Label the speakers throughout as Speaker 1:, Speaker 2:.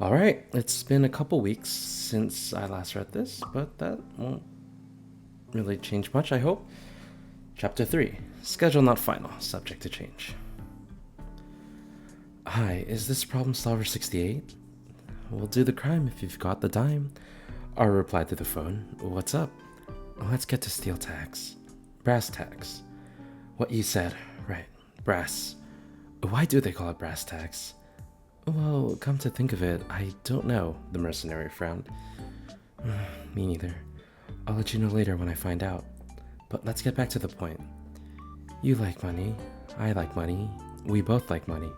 Speaker 1: Alright, it's been a couple weeks since I last read this, but that won't really change much, I hope. Chapter 3. Schedule not final, subject to change. Hi, is this Problem Solver 68? We'll do the crime if you've got the dime. Ara replied to the phone. What's up? Let's get to steel tags. Brass tags. What you said. Right. Brass. Why do they call it brass tags? Well, come to think of it, I don't know, the mercenary frowned. Me neither. I'll let you know later when I find out. But let's get back to the point. You like money. I like money. We both like money.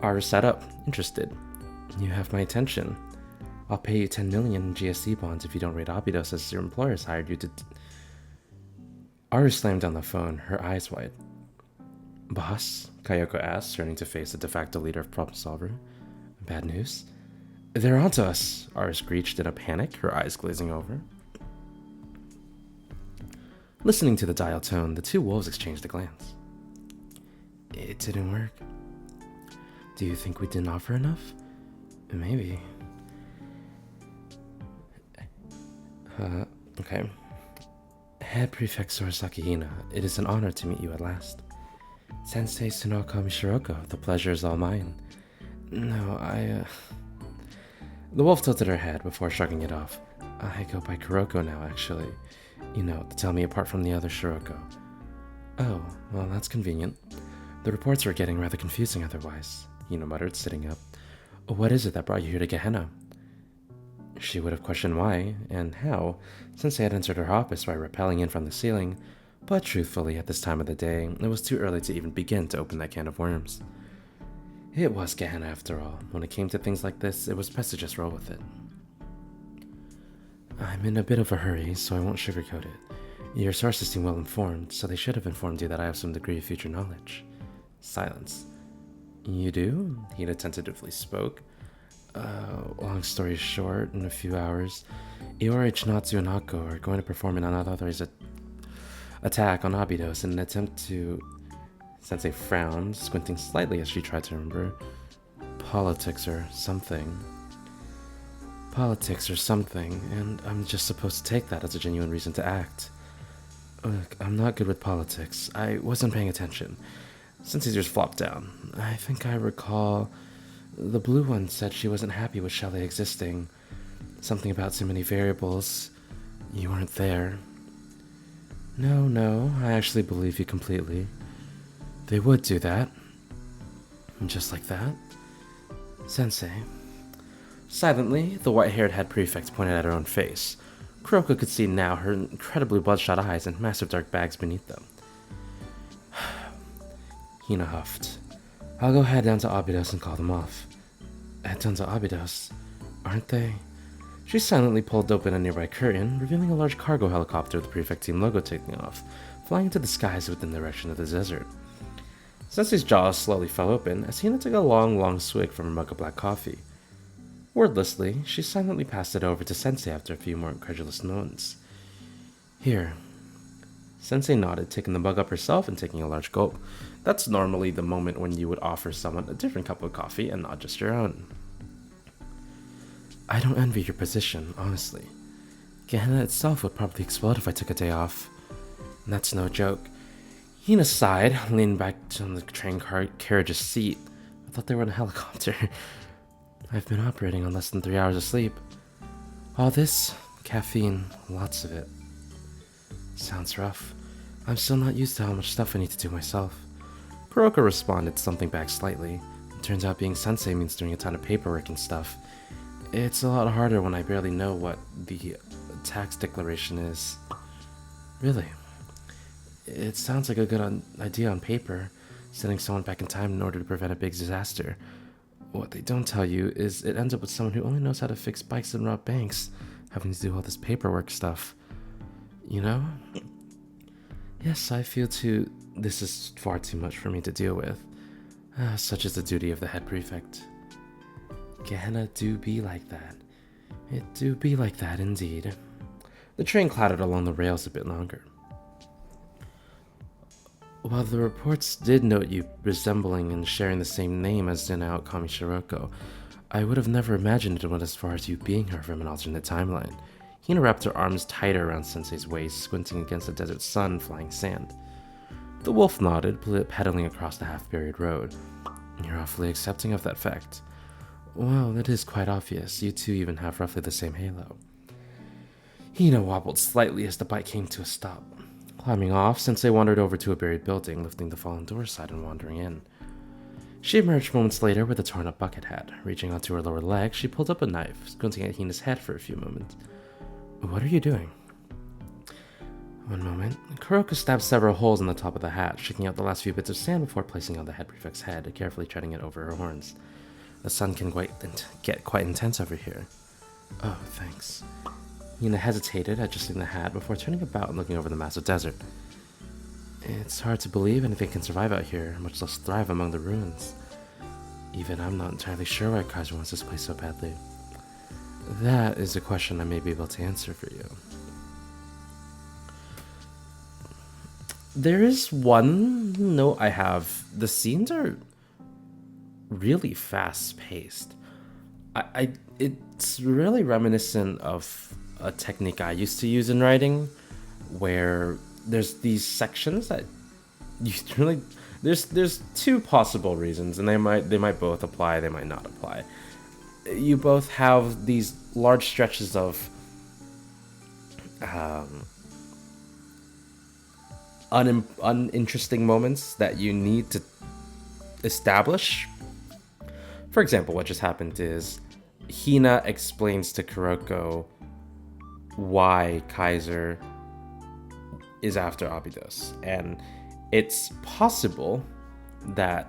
Speaker 1: Ara sat up, interested. You have my attention. I'll pay you 10 million in GSC bonds if you don't rate Abydos as your employers hired you to... Ara slammed down the phone, her eyes wide. Boss? Kayoko asked, turning to face the de facto leader of Problem Solver. Bad news? They're onto us, Ara screeched in a panic, her eyes glazing over. Listening to the dial tone, the two wolves exchanged a glance. It didn't work. Do you think we didn't offer enough? Maybe. Okay. Head Prefect Sorosaki Hina, it is an honor to meet you at last. Sensei Sunoko Mishiroko, the pleasure is all mine. No, The wolf tilted her head before shrugging it off. I go by Kuroko now, actually. You know, to tell me apart from the other Shiroko. Oh, well, that's convenient. The reports were getting rather confusing otherwise, Hina muttered, sitting up. What is it that brought you here to Gehenna? She would have questioned why, and how, since they had entered her office by rappelling in from the ceiling, but truthfully, at this time of the day, it was too early to even begin to open that can of worms. It was Gehenna after all. When it came to things like this, it was best to just roll with it. I'm in a bit of a hurry, so I won't sugarcoat it. Your sources seem well informed, so they should have informed you that I have some degree of future knowledge. Silence. You do? Hina tentatively spoke. Long story short, in a few hours, Iori Chinatsu and Hako are going to perform an unauthorized attack on Abydos in an attempt to... Sensei frowned, squinting slightly as she tried to remember. Politics or something, and I'm just supposed to take that as a genuine reason to act. Look, I'm not good with politics. I wasn't paying attention. Sensei's ears flopped down. I think I recall... The blue one said she wasn't happy with Shelley existing. Something about too many variables. You weren't there. No, I actually believe you completely. They would do that. Just like that. Sensei. Silently, the white-haired head prefect pointed at her own face. Kuroko could see now her incredibly bloodshot eyes and massive dark bags beneath them. Hina huffed. I'll go head down to Abydos and call them off. Head down to Abydos? Aren't they? She silently pulled open a nearby curtain, revealing a large cargo helicopter with the prefect team logo taking off, flying into the skies within the direction of the desert. Sensei's jaws slowly fell open as Hina took a long swig from her mug of black coffee. Wordlessly, she silently passed it over to Sensei after a few more incredulous moments. Here. Sensei nodded, taking the mug up herself and taking a large gulp. That's normally the moment when you would offer someone a different cup of coffee and not just your own. I don't envy your position, honestly. Gehenna itself would probably explode if I took a day off. And that's no joke. Hina sighed, leaned back on the train carriage's seat. I thought they were in a helicopter. I've been operating on less than 3 hours of sleep. All this, caffeine, lots of it. Sounds rough. I'm still not used to how much stuff I need to do myself. Kuroko responded something back slightly. It turns out being sensei means doing a ton of paperwork and stuff. It's a lot harder when I barely know what the tax declaration is. Really? It sounds like a good idea on paper, sending someone back in time in order to prevent a big disaster. What they don't tell you is it ends up with someone who only knows how to fix bikes and rob banks, having to do all this paperwork stuff. You know? Yes, I feel this is far too much for me to deal with. Such is the duty of the head prefect. Gehenna do be like that. It do be like that indeed. The train clattered along the rails a bit longer. While the reports did note you resembling and sharing the same name as Zena Kami Shiroko, I would have never imagined it went as far as you being her from an alternate timeline. Hina wrapped her arms tighter around Sensei's waist, squinting against the desert sun flying sand. The wolf nodded, pedaling across the half-buried road. You're awfully accepting of that fact. Well, it is quite obvious. You two even have roughly the same halo. Hina wobbled slightly as the bike came to a stop. Climbing off, Sensei wandered over to a buried building, lifting the fallen door aside and wandering in. She emerged moments later with a torn-up bucket hat. Reaching onto her lower leg, she pulled up a knife, squinting at Hina's head for a few moments. What are you doing? One moment. Kuroko stabbed several holes in the top of the hat, shaking out the last few bits of sand before placing on the head prefect's head, carefully treading it over her horns. The sun can get quite intense over here. Oh, thanks. Hina hesitated, adjusting the hat, before turning about and looking over the massive desert. It's hard to believe anything can survive out here, much less thrive among the ruins. Even I'm not entirely sure why Kaiser wants this place so badly. That is a question I may be able to answer for you. There is one note I have. The scenes are really fast-paced. It's really reminiscent of a technique I used to use in writing, where there's these sections that you really there's two possible reasons, and they might both apply, they might not apply. You both have these large stretches of uninteresting moments that you need to establish. For example, what just happened is Hina explains to Kuroko why Kaiser is after Abydos, and it's possible that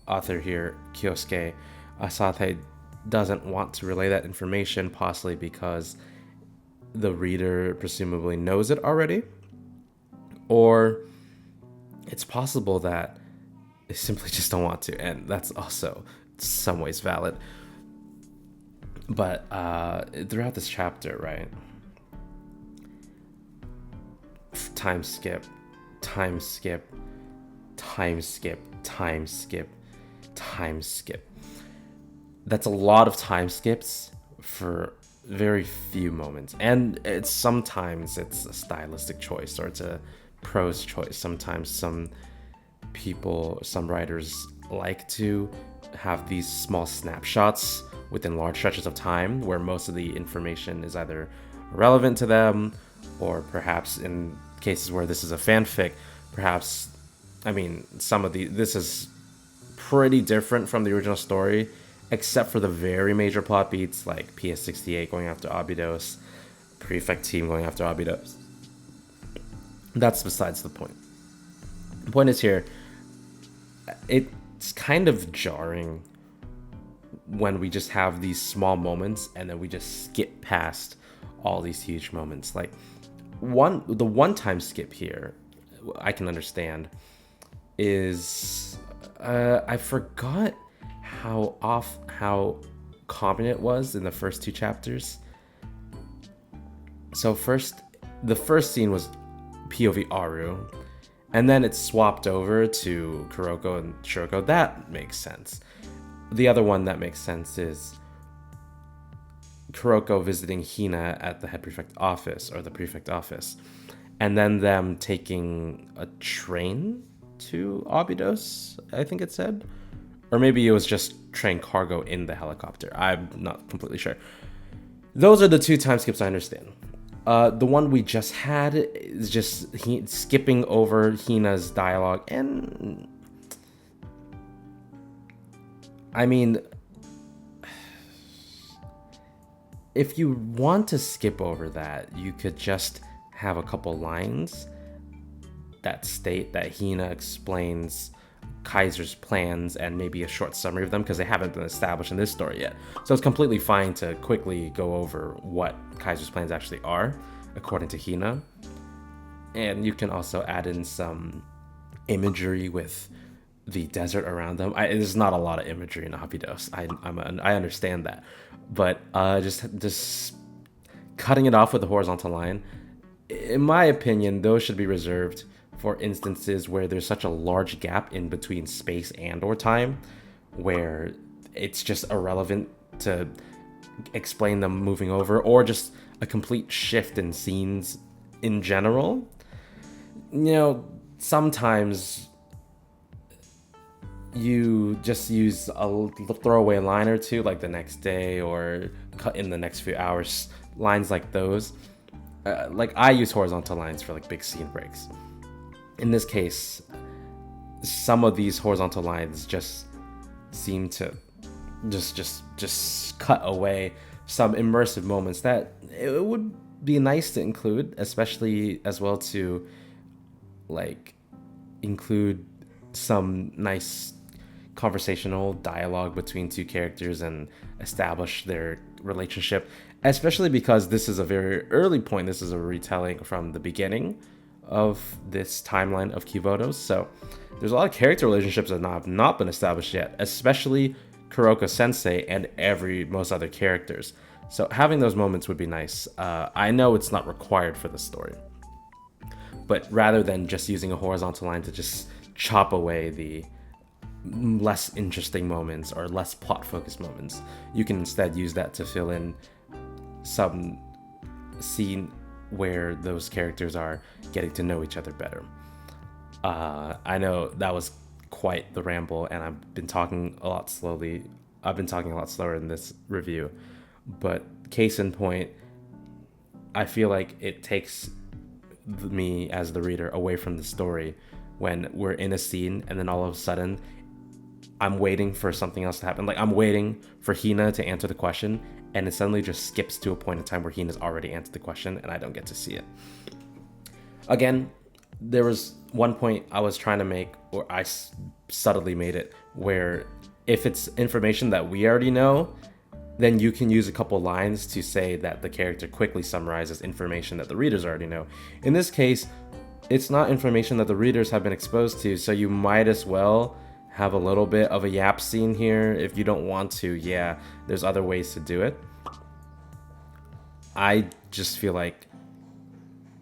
Speaker 1: author here, Kyosuke Asate, doesn't want to relay that information, possibly because the reader presumably knows it already, or it's possible that they simply just don't want to, and that's also in some ways valid. But throughout this chapter, right, time skip, time skip, time skip, time skip, time skip. That's a lot of time skips for very few moments, and sometimes it's a stylistic choice or it's a prose choice. Sometimes some writers like to have these small snapshots within large stretches of time where most of the information is either relevant to them, or perhaps in cases where this is a fanfic, perhaps, this is pretty different from the original story, except for the very major plot beats like PS68 going after Abydos, Prefect team going after Abydos. That's besides the point. The point is here, it's kind of jarring when we just have these small moments and then we just skip past all these huge moments. Like the one-time skip here, I can understand, is I forgot how common it was in the first two chapters. So the first scene was POV Aru, and then it's swapped over to Kuroko and Shiroko. That makes sense. The other one that makes sense is Kuroko visiting Hina at the head prefect office, or the prefect office, and then them taking a train to Abydos, I think it said. Or maybe it was just train cargo in the helicopter. I'm not completely sure. Those are the two time skips I understand. The one we just had is just skipping over Hina's dialogue, and I mean, if you want to skip over that, you could just have a couple lines that state that Hina explains Kaiser's plans and maybe a short summary of them, because they haven't been established in this story yet. So it's completely fine to quickly go over what Kaiser's plans actually are, according to Hina. And you can also add in some imagery with the desert around them. There's not a lot of imagery in Abydos. I understand that, but just cutting it off with a horizontal line, in my opinion, those should be reserved for instances where there's such a large gap in between space and or time, where it's just irrelevant to explain them moving over, or just a complete shift in scenes in general. Sometimes you just use a throwaway line or two, like the next day or cut in the next few hours, lines like those. Like I use horizontal lines for like big scene breaks. In this case, some of these horizontal lines just seem to just cut away some immersive moments that it would be nice to include, especially as well to like include some nice conversational dialogue between two characters and establish their relationship, especially because this is a very early point. This is a retelling from the beginning of this timeline of Kivodos, so there's a lot of character relationships that have not been established yet, especially Kuroko-sensei and most other characters. So having those moments would be nice. I know it's not required for the story, but rather than just using a horizontal line to just chop away the less interesting moments or less plot focused moments, you can instead use that to fill in some scene where those characters are getting to know each other better. I know that was quite the ramble, and I've been talking a lot slowly. I've been talking a lot slower in this review, but case in point, I feel like it takes me as the reader away from the story when we're in a scene and then all of a sudden I'm waiting for something else to happen. Like I'm waiting for Hina to answer the question, and it suddenly just skips to a point in time where Hina's already answered the question and I don't get to see it. Again, there was one point I was trying to make, or I subtly made it, where if it's information that we already know, then you can use a couple lines to say that the character quickly summarizes information that the readers already know. In this case, it's not information that the readers have been exposed to, so you might as well have a little bit of a yap scene here if you don't want to. Yeah, there's other ways to do it. I just feel like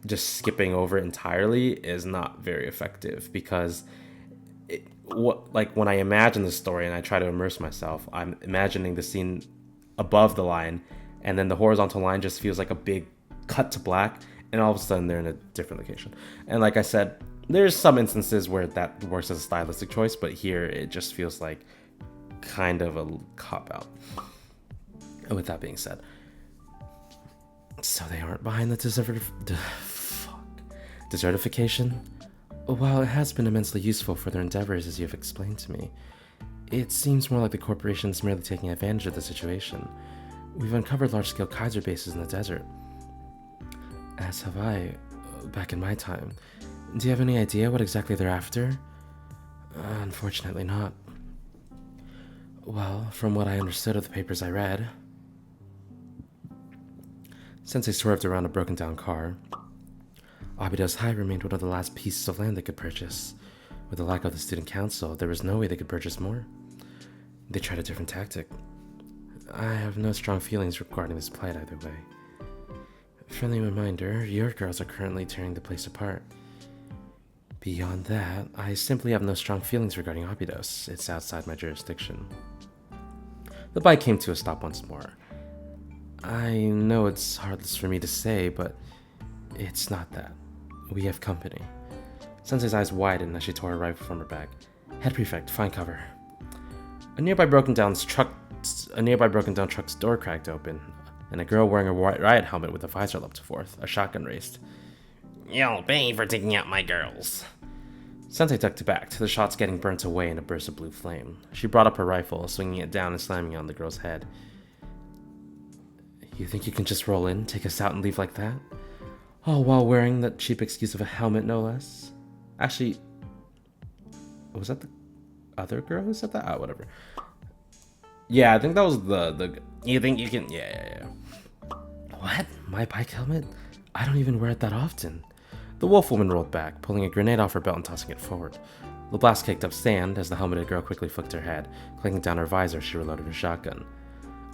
Speaker 1: just skipping over entirely is not very effective, because when I imagine the story and I try to immerse myself, I'm imagining the scene above the line, and then the horizontal line just feels like a big cut to black, and all of a sudden they're in a different location. And like I said, there's some instances where that works as a stylistic choice, but here it just feels like kind of a cop-out. And with that being said, so they aren't behind the desertification? While it has been immensely useful for their endeavors, as you have explained to me, it seems more like the corporation is merely taking advantage of the situation. We've uncovered large-scale Kaiser bases in the desert, as have I, back in my time. Do you have any idea what exactly they're after? Unfortunately not. Well, from what I understood of the papers I read, Sensei swerved around a broken-down car. Abido's High remained one of the last pieces of land they could purchase. With the lack of the student council, there was no way they could purchase more. They tried a different tactic. I have no strong feelings regarding this plight either way. Friendly reminder, your girls are currently tearing the place apart. Beyond that, I simply have no strong feelings regarding Abidos. It's outside my jurisdiction. The bike came to a stop once more. I know it's heartless for me to say, but it's not that. We have company. Sensei's eyes widened as she tore her rifle from her bag. Head prefect, find cover. A nearby broken down truck's door cracked open, and a girl wearing a riot helmet with a visor leapt forth, a shotgun raised. You'll pay for taking out my girls. Sensei ducked back, the shots getting burnt away in a burst of blue flame. She brought up her rifle, swinging it down and slamming it on the girl's head. You think you can just roll in, take us out, and leave like that? All while wearing that cheap excuse of a helmet, no less? Actually, was that the other girl who said that? Ah, whatever. Yeah, I think that was the you think you can... Yeah. What? My bike helmet? I don't even wear it that often. The wolf woman rolled back, pulling a grenade off her belt and tossing it forward. The blast kicked up sand as the helmeted girl quickly flicked her head. Clicking down her visor, she reloaded her shotgun.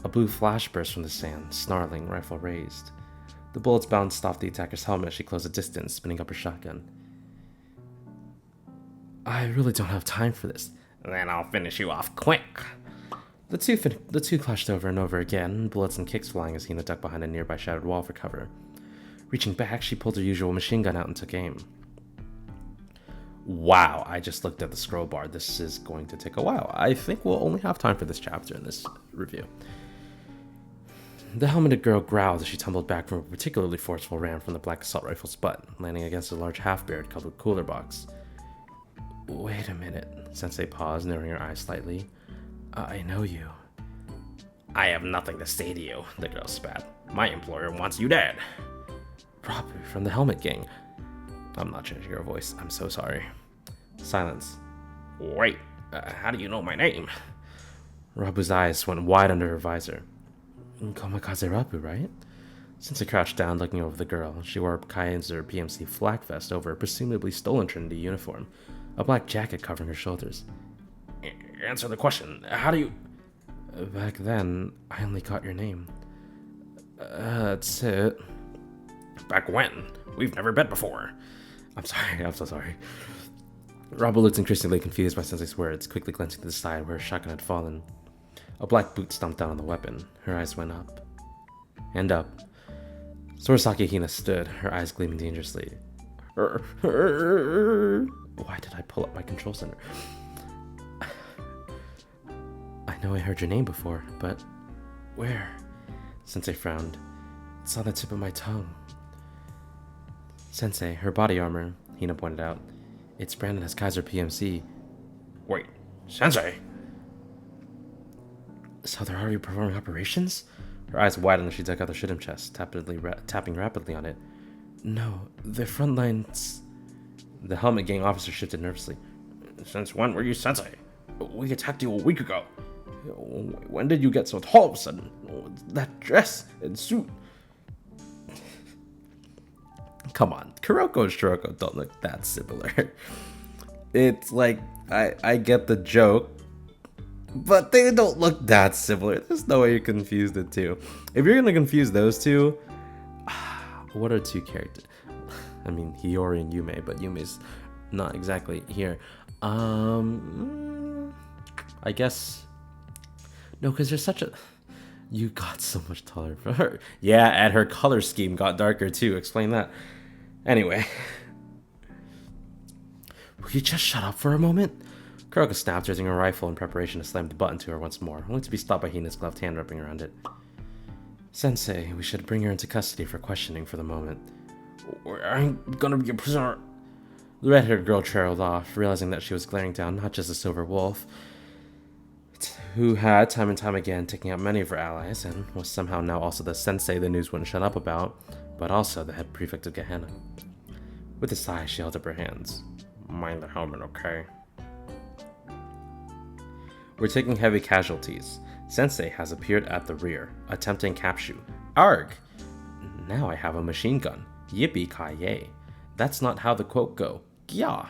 Speaker 1: A blue flash burst from the sand, snarling, rifle raised. The bullets bounced off the attacker's helmet as she closed the distance, spinning up her shotgun. I really don't have time for this. Then I'll finish you off quick. The two clashed over and over again, bullets and kicks flying as Hina ducked behind a nearby shattered wall for cover. Reaching back, she pulled her usual machine gun out and took aim. Wow, I just looked at the scroll bar. This is going to take a while. I think we'll only have time for this chapter in this review. The helmeted girl growled as she tumbled back from a particularly forceful ram from the black assault rifle's butt, landing against a large half-buried covered cooler box. Wait a minute. Sensei paused, narrowing her eyes slightly. I know you. I have nothing to say to you, the girl spat. My employer wants you dead. Rabu from the Helmet Gang. I'm not changing her voice. I'm so sorry. Silence. Wait, how do you know my name? Rabu's eyes went wide under her visor. Kamikaze Rabu, right? Sensei crouched down, looking over the girl. She wore a Kaiser PMC flak vest over a presumably stolen Trinity uniform, a black jacket covering her shoulders. Answer the question. How do you... Back then, I only caught your name. That's it. Back when? We've never met before. I'm sorry, I'm so sorry. Rabu looked increasingly confused by Sensei's words, quickly glancing to the side where her shotgun had fallen. A black boot stomped down on the weapon. Her eyes went up. And up. Sorosaki Hina stood, her eyes gleaming dangerously. Why did I pull up my control center? I know I heard your name before, but where? Sensei frowned. It's on the tip of my tongue. Sensei, her body armor, Hina pointed out. It's branded as Kaiser PMC. Wait, Sensei? So they're already performing operations? Her eyes widened as she dug out the should've chest, tapping rapidly on it. No, the front lines... The Helmet Gang officer shifted nervously. Since when were you Sensei? We attacked you a week ago. When did you get so tall all of a sudden? That dress and suit. Come on, Kuroko and Shiroko don't look that similar. It's like, I get the joke, but they don't look that similar. There's no way you confuse the two. If you're gonna confuse those two, what are two characters? I mean, Hiyori and Yume, but Yume's not exactly here. I guess... No, because there's such a... You got so much taller for her. Yeah, and her color scheme got darker too. Explain that. Anyway. Will you just shut up for a moment? Kuroko snapped, raising her rifle in preparation to slam the button to her once more, only to be stopped by Hina's gloved hand wrapping around it. Sensei, we should bring her into custody for questioning for the moment. I'm gonna be a prisoner. The red-haired girl trailed off, realizing that she was glaring down not just a silver wolf, who had, time and time again, taken out many of her allies, and was somehow now also the sensei the news wouldn't shut up about, but also the head prefect of Gehenna. With a sigh, she held up her hands. Mind the helmet, okay? We're taking heavy casualties. Sensei has appeared at the rear, attempting capture. Arg! Now I have a machine gun. Yippee-ki-yay. That's not how the quote go. Gya!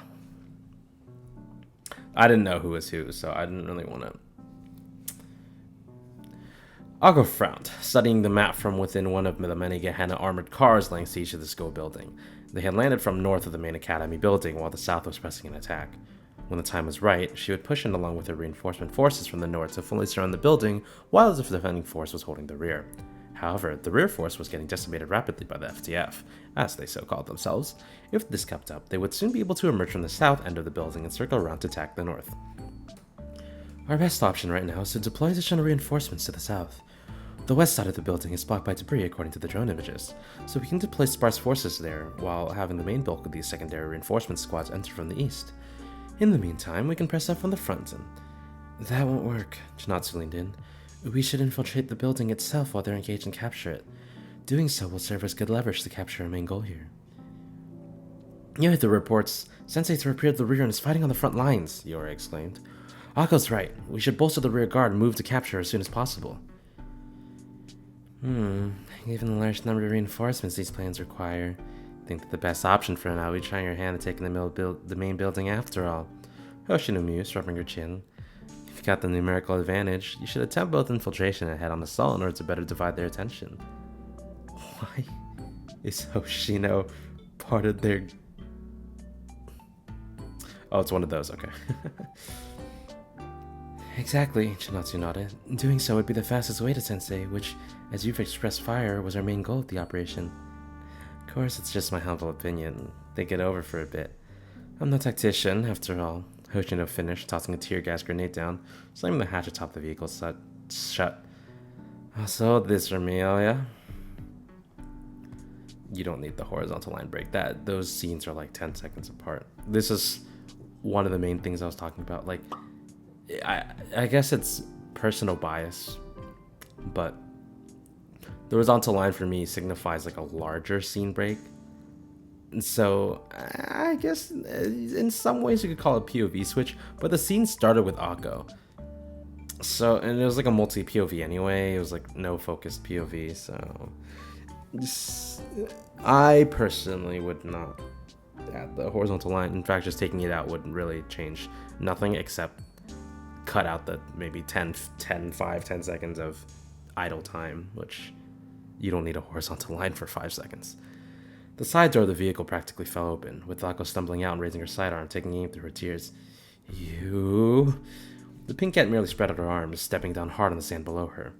Speaker 1: I didn't know who was who, so I didn't really want to... Agro frowned, studying the map from within one of the many Gehenna armored cars laying siege to the school building. They had landed from north of the main academy building while the south was pressing an attack. When the time was right, she would push in along with her reinforcement forces from the north to fully surround the building while the defending force was holding the rear. However, the rear force was getting decimated rapidly by the FTF, as they so called themselves. If this kept up, they would soon be able to emerge from the south end of the building and circle around to attack the north. Our best option right now is to deploy additional reinforcements to the south. The west side of the building is blocked by debris according to the drone images, so we can deploy sparse forces there while having the main bulk of these secondary reinforcement squads enter from the east. In the meantime, we can press up from the front and... That won't work, Chinatsu leaned in. We should infiltrate the building itself while they're engaged and capture it. Doing so will serve as good leverage to capture our main goal here. You heard the reports. Sensei's appeared at the rear and is fighting on the front lines, Yori exclaimed. Ako's right. We should bolster the rear guard and move to capture her as soon as possible. Given the large number of reinforcements these plans require, I think that the best option for now would be trying your hand at taking the main building after all. Hoshino mused, rubbing her chin. If you got the numerical advantage, you should attempt both infiltration and head-on assault in order to better divide their attention. Why is Hoshino part of their... Oh, it's one of those, okay. Exactly, Chinatsu nodded. Doing so would be the fastest way to Sensei, which, as you've expressed fire, was our main goal of the operation. Of course, it's just my humble opinion. Think it over for a bit. I'm no tactician, after all. Hoshino finished, tossing a tear gas grenade down, slamming the hatch atop the vehicle shut. So this, Amelia. You don't need the horizontal line break. Those scenes are like 10 seconds apart. This is one of the main things I was talking about. Like, I guess it's personal bias, but the horizontal line for me signifies like a larger scene break. And so I guess in some ways you could call it POV switch, but the scene started with Akko. So, and it was like a multi POV anyway. It was like no focused POV. So, I personally would not add the horizontal line. In fact, just taking it out wouldn't really change nothing except cut out the maybe 10 seconds of idle time, which you don't need a horizontal line for 5 seconds. The side door of the vehicle practically fell open, with Akko stumbling out and raising her sidearm, taking aim through her tears. You... The pink cat merely spread out her arms, stepping down hard on the sand below her.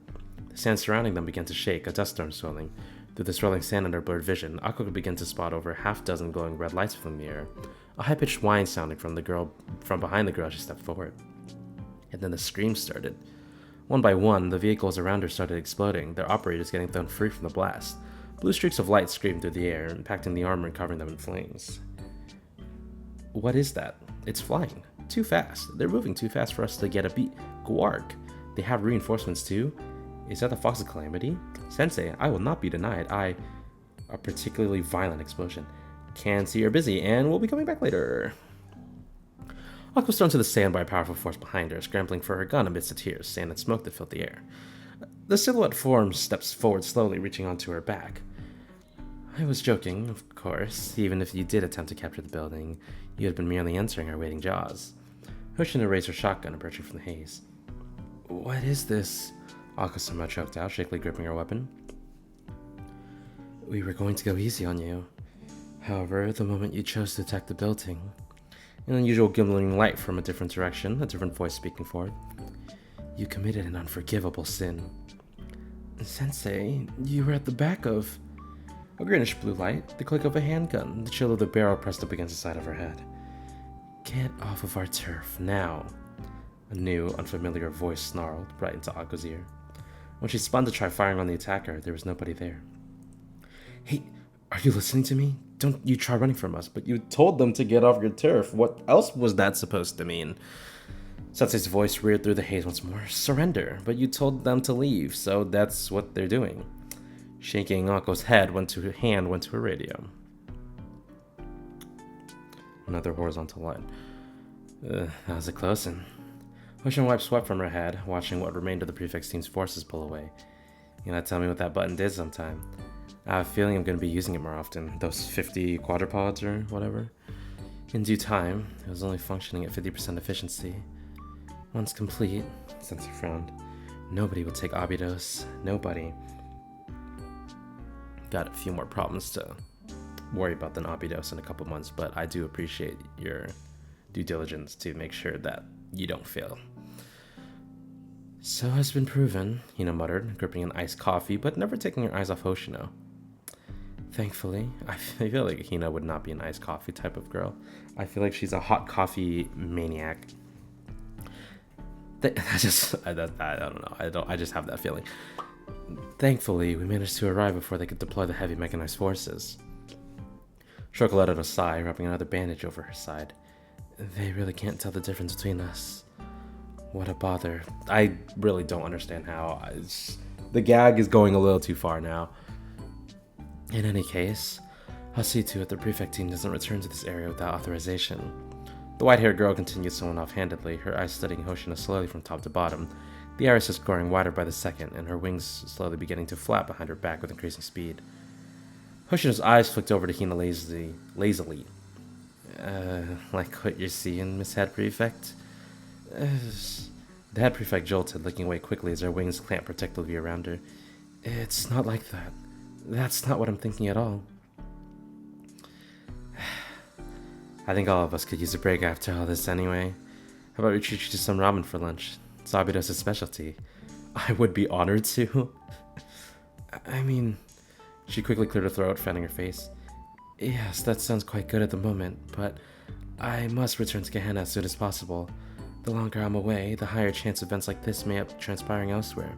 Speaker 1: The sand surrounding them began to shake, a dust storm swelling. Through the swirling sand in her blurred vision, Akko could begin to spot over half dozen glowing red lights from the air. A high-pitched whine sounding from behind the girl as she stepped forward. And then the screams started. One by one, the vehicles around her started exploding, their operators getting thrown free from the blast. Blue streaks of light screamed through the air, impacting the armor and covering them in flames. What is that? It's flying. Too fast. They're moving too fast for us to get a beat. Gwark. They have reinforcements too? Is that the Fox of Calamity? Sensei, I will not be denied. A particularly violent explosion. Can see you're busy, and we'll be coming back later. Akko was thrown to the sand by a powerful force behind her, scrambling for her gun amidst the tears, sand and smoke that filled the air. The silhouette form steps forward slowly, reaching onto her back. I was joking, of course. Even if you did attempt to capture the building, you had been merely entering our waiting jaws. Hoshino raised her shotgun, emerging from the haze. What is this? Akko somehow choked out, shakily gripping her weapon. We were going to go easy on you. However, the moment you chose to attack the building, an unusual gimmeling light from a different direction, a different voice speaking forward, you committed an unforgivable sin. Sensei, you were at the back of... A greenish blue light, the click of a handgun, the chill of the barrel pressed up against the side of her head. Get off of our turf, now. A new, unfamiliar voice snarled right into Akko's ear. When she spun to try firing on the attacker, there was nobody there. Hey, are you listening to me? Don't you try running from us, but you told them to get off your turf. What else was that supposed to mean? Sensei's voice reared through the haze once more. Surrender, but you told them to leave, so that's what they're doing. Shaking, Akko's hand went to her radio. Another horizontal line. How's it closing? Hoshino wiped sweat from her head, watching what remained of the prefect's team's forces pull away. You gotta tell me what that button did sometime. I have a feeling I'm gonna be using it more often. Those 50 quadrupods or whatever. In due time, it was only functioning at 50% efficiency. Once complete, Sensei frowned, nobody will take Abydos. Nobody. Got a few more problems to worry about than Abydos in a couple months, but I do appreciate your due diligence to make sure that you don't fail. So has been proven, Hina muttered, gripping an iced coffee, but never taking her eyes off Hoshino. Thankfully, I feel like Hina would not be an iced coffee type of girl. I feel like she's a hot coffee maniac. I don't know. I just have that feeling. Thankfully, we managed to arrive before they could deploy the heavy mechanized forces. Shoko let out a sigh, wrapping another bandage over her side. They really can't tell the difference between us. What a bother. I really don't understand how. The gag is going a little too far now. In any case, I'll see to it the prefect team doesn't return to this area without authorization. The white-haired girl continued somewhat offhandedly, her eyes studying Hoshino slowly from top to bottom, the irises growing wider by the second, and her wings slowly beginning to flap behind her back with increasing speed. Hoshino's eyes flicked over to Hina lazily. Like what you're seeing, Miss Head Prefect? The head prefect jolted, looking away quickly as her wings clamped protectively around her. It's not like that. That's not what I'm thinking at all. I think all of us could use a break after all this anyway. How about we treat you to some ramen for lunch? It's Abidos' specialty. I would be honored to. I mean, she quickly cleared her throat, fanning her face. Yes, that sounds quite good at the moment, but I must return to Gehenna as soon as possible. The longer I'm away, the higher chance events like this may up transpiring elsewhere.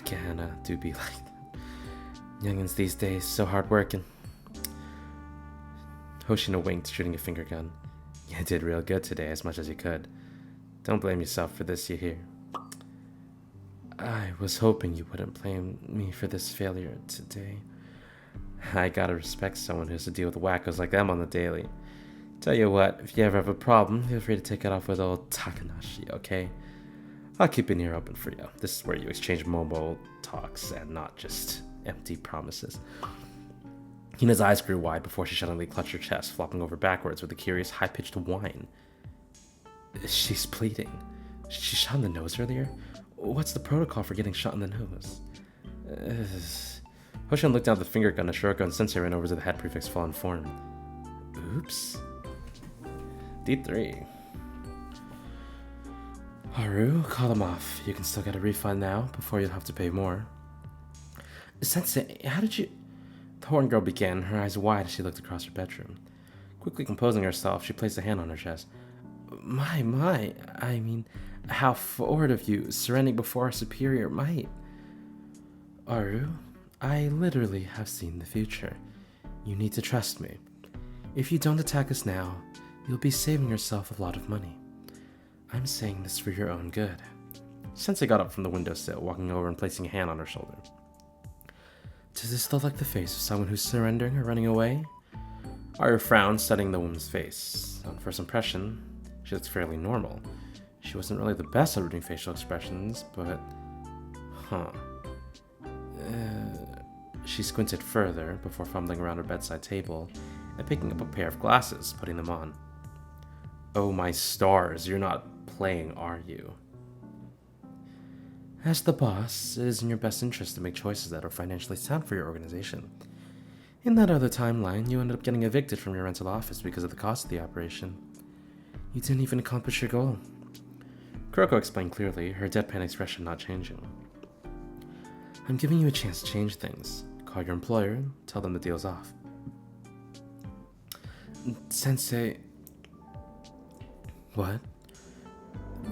Speaker 1: Gehenna do be like that. Youngins these days, so hard working. Hoshino winked, shooting a finger gun. You did real good today, as much as you could. Don't blame yourself for this, you hear? I was hoping you wouldn't blame me for this failure today. I gotta respect someone who has to deal with wackos like them on the daily. Tell you what, if you ever have a problem, feel free to take it off with old Takanashi, okay? I'll keep an ear open for you. This is where you exchange mobile talks and not just empty promises. Hina's eyes grew wide before she suddenly clutched her chest, flopping over backwards with a curious, high-pitched whine. She's bleeding. She shot in the nose earlier? What's the protocol for getting shot in the nose? Hoshin looked down at the finger gun as Kuroko and Sensei ran over to the head prefect's fallen form. Oops. D3. Haru, call them off. You can still get a refund now, before you'll have to pay more. Sensei, how did you... The horn girl began, her eyes wide as she looked across her bedroom. Quickly composing herself, she placed a hand on her chest. I mean, how forward of you, surrendering before our superior might. Aru, I literally have seen the future. You need to trust me. If you don't attack us now, you'll be saving yourself a lot of money. I'm saying this for your own good. Sensei got up from the windowsill, walking over and placing a hand on her shoulder. Does this look like the face of someone who's surrendering or running away? Aru frowned, studying the woman's face. On first impression, she looks fairly normal. She wasn't really the best at reading facial expressions, but... She squinted further before fumbling around her bedside table and picking up a pair of glasses, putting them on. Oh my stars, you're not playing, are you? As the boss, it is in your best interest to make choices that are financially sound for your organization. In that other timeline, you ended up getting evicted from your rental office because of the cost of the operation. You didn't even accomplish your goal. Kuroko explained clearly, her deadpan expression not changing. I'm giving you a chance to change things. Call your employer, tell them the deal's off. Sensei... What?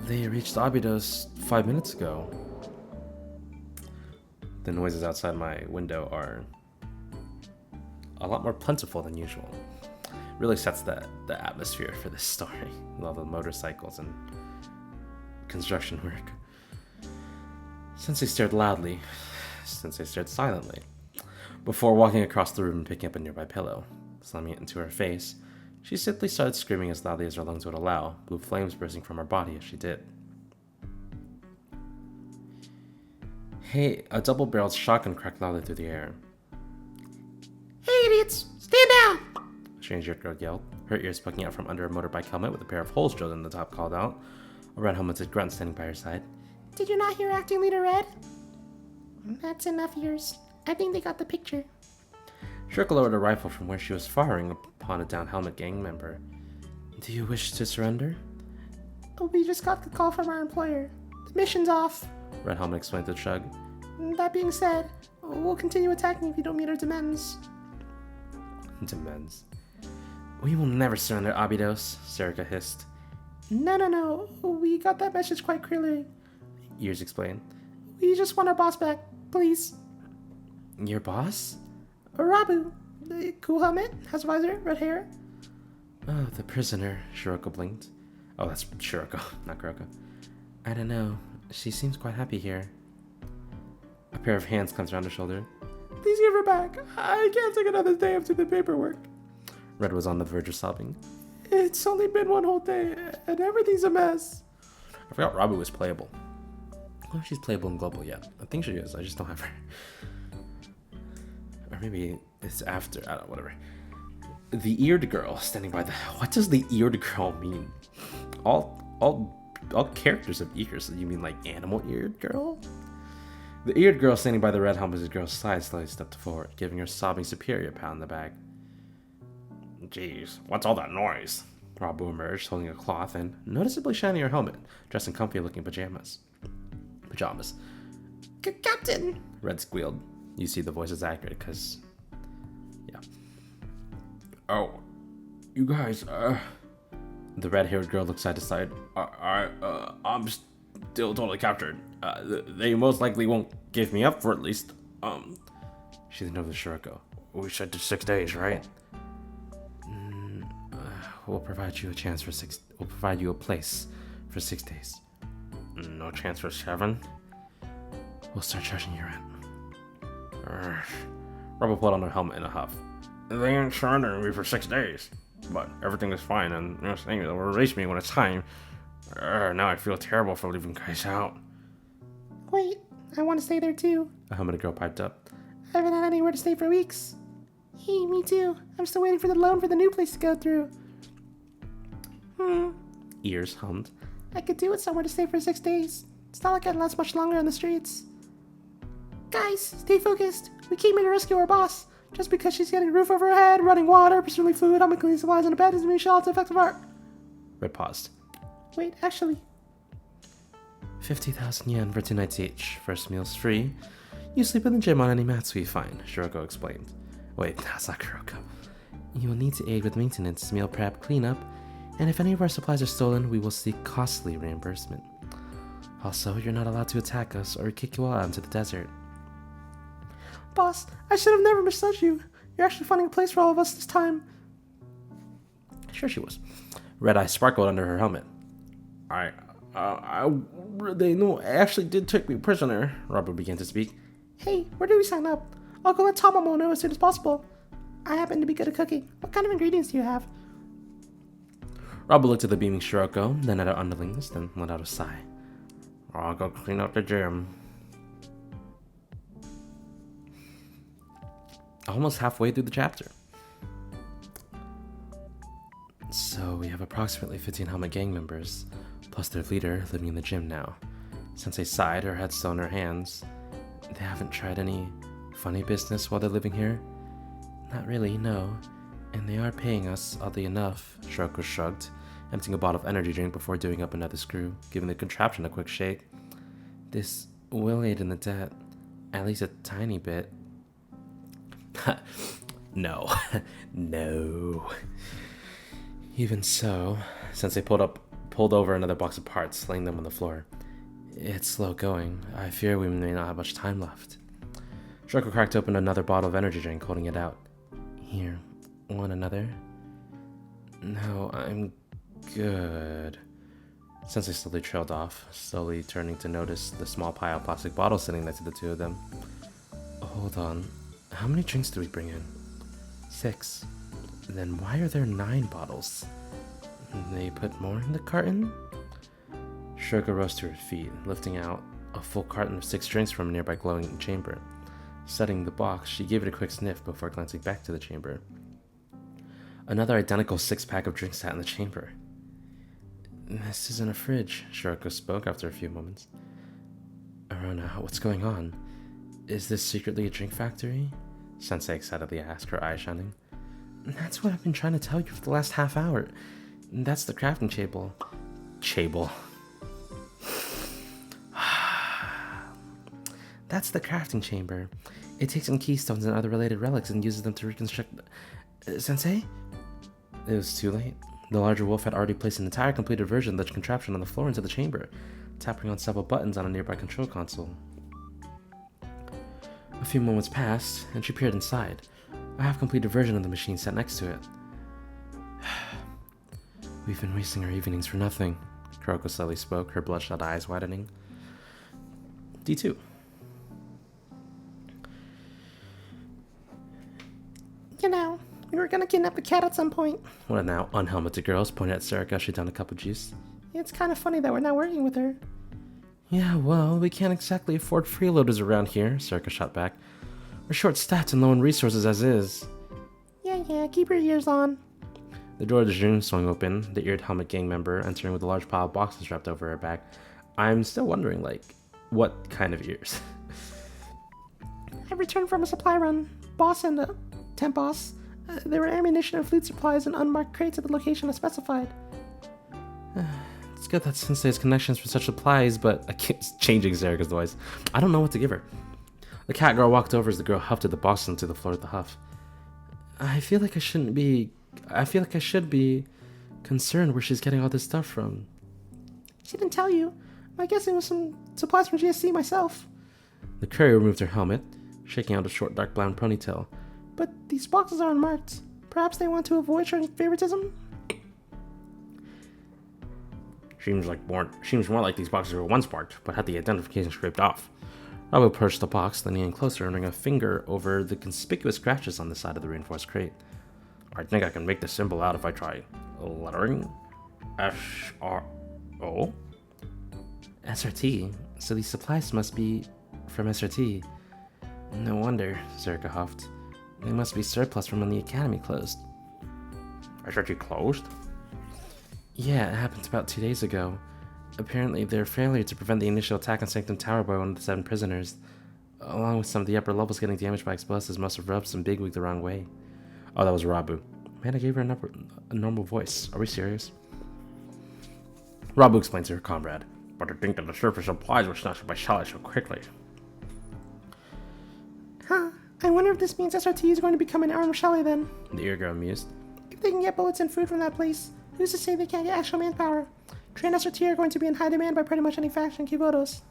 Speaker 1: They reached Abidos 5 minutes ago. The noises outside my window are a lot more plentiful than usual. Really sets the atmosphere for this story. With all the motorcycles and construction work. Sensei stared loudly. Sensei stared silently. Before walking across the room and picking up a nearby pillow. Slamming it into her face, she simply started screaming as loudly as her lungs would allow, blue flames bursting from her body as she did. Hey, a double-barreled shotgun cracked loudly through the air.
Speaker 2: Hey, idiots! Stand down!
Speaker 1: A strange-eared girl yelled, her ears poking out from under a motorbike helmet with a pair of holes drilled in the top called out. A red-helmeted grunt standing by her side.
Speaker 2: Did you not hear Acting Leader Red? That's enough ears. I think they got the picture.
Speaker 1: Shirko lowered a rifle from where she was firing upon a down helmet gang member. Do you wish to surrender?
Speaker 2: We just got the call from our employer. The mission's off.
Speaker 1: Red Helmet explained with a shrug.
Speaker 2: That being said, we'll continue attacking if you don't meet our demands.
Speaker 1: Demands. We will never surrender, Abidos, Serika hissed.
Speaker 2: No. We got that message quite clearly.
Speaker 1: Ears explained.
Speaker 2: We just want our boss back, please.
Speaker 1: Your boss?
Speaker 2: Rabu. The cool helmet, has a visor, red hair.
Speaker 1: Oh, the prisoner, Shiroko blinked. Oh, that's Shiroko, not Kuroko. I don't know. She seems quite happy here. A pair of hands comes around her shoulder.
Speaker 2: Please give her back. I can't take another day after the paperwork.
Speaker 1: Red was on the verge of sobbing.
Speaker 2: It's only been one whole day, and everything's a mess.
Speaker 1: I forgot Rabu was playable. I don't know if she's playable in Global yet. I think she is, I just don't have her. Or maybe it's after, I don't know, whatever. The eared girl standing by the... What does the eared girl mean? All characters have ears. You mean like animal eared girl? The eared girl standing by the red helmeted girl's side slowly stepped forward, giving her sobbing superior a pat on the back. Jeez, what's all that noise? Rabu emerged, holding a cloth and noticeably shinier helmet, dressed in comfy-looking pajamas.
Speaker 2: Captain!
Speaker 1: Red squealed. You see the voice is accurate, because... yeah. Oh, you guys, The red-haired girl looked side to side. I'm still totally captured. They most likely won't give me up for at least, She leaned over to Kuroko. We said to 6 days, right? We'll provide you a chance for 6... We'll provide you a place for 6 days. No chance for 7? We'll start charging you rent. Rabu pulled on her helmet in a huff. They ain't surrendering me for 6 days. But everything is fine, and they're saying they'll release me when it's time. Now I feel terrible for leaving guys out.
Speaker 2: Wait, I want to stay there too.
Speaker 1: A helmeted girl piped up.
Speaker 2: I haven't had anywhere to stay for weeks. Hey, me too. I'm still waiting for the loan for the new place to go through.
Speaker 1: Ears hummed.
Speaker 2: I could do with somewhere to stay for 6 days. It's not like I'd last much longer on the streets. Guys, stay focused. We came here to rescue our boss. Just because she's getting a roof over her head, running water, pursuing food, helping clean supplies, and a bed doesn't mean she'll have the effect of art.
Speaker 1: Red paused.
Speaker 2: Wait, actually.
Speaker 1: 50,000 yen for 2 nights each. First meal's free. You sleep in the gym on any mats we find, Kuroko explained. Wait, that's not Kuroko. You will need to aid with maintenance, meal prep, cleanup, and if any of our supplies are stolen, we will seek costly reimbursement. Also, you're not allowed to attack us or kick you all out into the desert.
Speaker 2: Boss, I should have never misled you. You're actually finding a place for all of us this time.
Speaker 1: Sure she was. Red eyes sparkled under her helmet. They actually did take me prisoner. Rabu began to speak.
Speaker 2: Hey, where do we sign up? I'll go let Tamamo know as soon as possible. I happen to be good at cooking. What kind of ingredients do you have?
Speaker 1: Rabu looked at the beaming Kuroko, then at her underlings, then let out a sigh. I'll go clean up the gym. Almost halfway through the chapter. So we have approximately 15 helmet gang members, plus their leader living in the gym now. Sensei sighed, her head still in her hands. They haven't tried any funny business while they're living here? Not really, no. And they are paying us, oddly enough, Kuroko shrugged, emptying a bottle of energy drink before doing up another screw, giving the contraption a quick shake. This will aid in the debt, at least a tiny bit. No. No. Even so, Sensei pulled over another box of parts, laying them on the floor. It's slow going. I fear we may not have much time left. Kuroko cracked open another bottle of energy drink, holding it out. Here, want another? No, I'm good. Sensei slowly trailed off, slowly turning to notice the small pile of plastic bottles sitting next to the two of them. Hold on. How many drinks do we bring in? 6. Then why are there 9 bottles? They put more in the carton? Kuroko rose to her feet, lifting out a full carton of 6 drinks from a nearby glowing chamber. Setting the box, she gave it a quick sniff before glancing back to the chamber. Another identical 6-pack of drinks sat in the chamber. This isn't a fridge, Kuroko spoke after a few moments. Arona, what's going on? Is this secretly a drink factory? Sensei excitedly asked, her eyes shining. That's what I've been trying to tell you for the last half hour. That's the crafting table. That's the crafting chamber. It takes in keystones and other related relics and uses them to reconstruct... Sensei? It was too late. The larger wolf had already placed an entire completed version of the contraption on the floor into the chamber, tapping on several buttons on a nearby control console. A few moments passed, and she peered inside. A half-completed version of the machine sat next to it. We've been wasting our evenings for nothing, Kuroko slowly spoke, her bloodshot eyes widening. D2.
Speaker 2: You know, we were gonna kidnap the cat at some point.
Speaker 1: One of the now unhelmeted girls pointed at Sarah as she downed a cup of juice.
Speaker 2: It's kind of funny that we're not working with her.
Speaker 1: Yeah, well, we can't exactly afford freeloaders around here, Sarah shot back. We're short-staffed and low on resources as is.
Speaker 2: Yeah, keep your ears on.
Speaker 1: The door of the gym swung open, the eared helmet gang member entering with a large pile of boxes wrapped over her back. I'm still wondering, what kind of ears?
Speaker 2: I returned from a supply run. Boss and temp boss. There were ammunition and food supplies in unmarked crates at the location as specified.
Speaker 1: It's good that Sensei has connections for such supplies, but I keep changing Zerika's voice. I don't know what to give her. The cat girl walked over as the girl huffed at the box onto the floor with the huff. I feel like I should be concerned where she's getting all this stuff from.
Speaker 2: She didn't tell you. I guess it was some supplies from GSC myself.
Speaker 1: The courier removed her helmet, shaking out a short dark brown ponytail.
Speaker 2: But these boxes are unmarked. Perhaps they want to avoid showing favoritism?
Speaker 1: Seems more like these boxes were once marked, but had the identification scraped off. Rabu approached the box, then leaning closer and running a finger over the conspicuous scratches on the side of the reinforced crate. I think I can make the symbol out if I try lettering. S-R-O?
Speaker 2: SRT. So these supplies must be from SRT. No wonder, Zerika huffed. They must be surplus from when the academy closed.
Speaker 1: SRT closed?
Speaker 2: Yeah, it happened about 2 days ago. Apparently, their failure to prevent the initial attack on Sanctum Tower by one of the 7 prisoners, along with some of the upper levels getting damaged by explosives, must have rubbed some bigwig the wrong way.
Speaker 1: Oh, that was Rabu.
Speaker 2: Man, I gave her a normal voice. Are we serious?
Speaker 1: Rabu explained to her comrade, but to think that the surface supplies were snatched by Shelley so quickly.
Speaker 2: Huh. I wonder if this means SRT is going to become an armed Shelley then.
Speaker 1: The ear girl mused.
Speaker 2: If they can get bullets and food from that place, who's to say they can't get actual manpower? Trained SRT are going to be in high demand by pretty much any faction in Kibotos.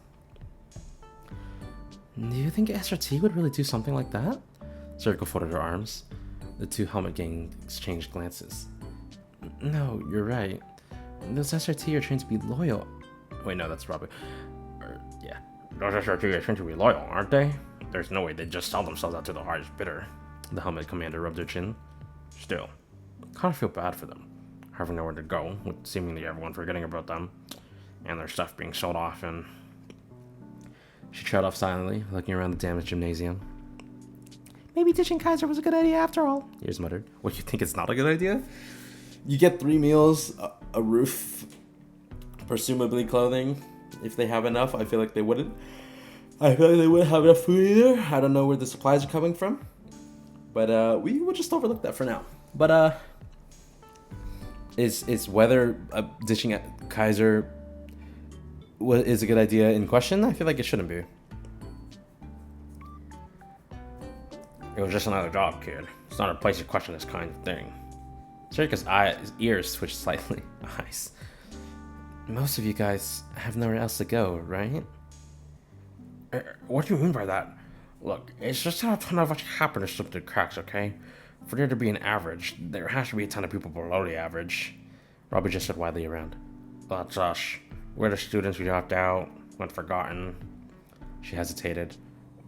Speaker 1: Do you think SRT would really do something like that? Zerika folded her arms. The two helmet gang exchanged glances.
Speaker 2: No, you're right. Those SRT are trained to be loyal.
Speaker 1: Wait, no, that's Rabu. Yeah. Those SRT are trained to be loyal, aren't they? There's no way they'd just sell themselves out to the highest bidder. The helmet commander rubbed her chin. Still, kind of feel bad for them. Having nowhere to go, with seemingly everyone forgetting about them, and their stuff being sold off, and...
Speaker 2: She trailed off silently, looking around the damaged gymnasium. Maybe ditching Kaiser was a good idea after all,
Speaker 1: Ears muttered. What, you think it's not a good idea? You get 3 meals, a roof, presumably clothing. If they have enough, I feel like they wouldn't. I feel like they wouldn't have enough food either. I don't know where the supplies are coming from. But we will just overlook that for now. But is whether ditching Kaiser is a good idea in question? I feel like it shouldn't be. It was just another job, kid. It's not a place to question this kind of thing. Zerika's ears twitched slightly. Eyes.
Speaker 2: Most of you guys have nowhere else to go, right?
Speaker 1: What do you mean by that? Look, it's just not a ton of us happen to slip through the cracks, okay? For there to be an average, there has to be a ton of people below the average.
Speaker 2: Rabu just stood widely around.
Speaker 1: That's us. We're the students who dropped out, went forgotten.
Speaker 2: She hesitated.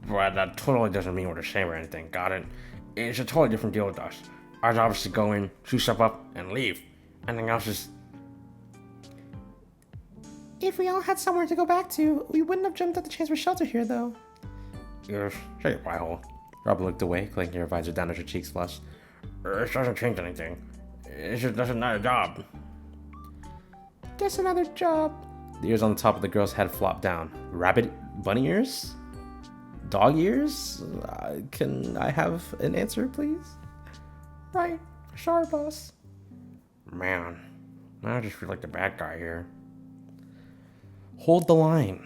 Speaker 1: But that totally doesn't mean we're the same or anything, got it? It's a totally different deal with us. Our job is to go in, shoot stuff up, and leave. Anything else is...
Speaker 2: If we all had somewhere to go back to, we wouldn't have jumped at the chance for shelter here, though.
Speaker 1: Yes, shut your pie hole.
Speaker 2: Rabu looked away, clanking her visor down as her cheeks flushed.
Speaker 1: It doesn't change anything. It's just another job.
Speaker 2: Just another job.
Speaker 1: The ears on the top of the girl's head flopped down. Rabbit bunny ears? Dog ears? Can I have an answer, please?
Speaker 2: Right. Sure, boss.
Speaker 1: Man, now I just feel like the bad guy here.
Speaker 2: Hold the line.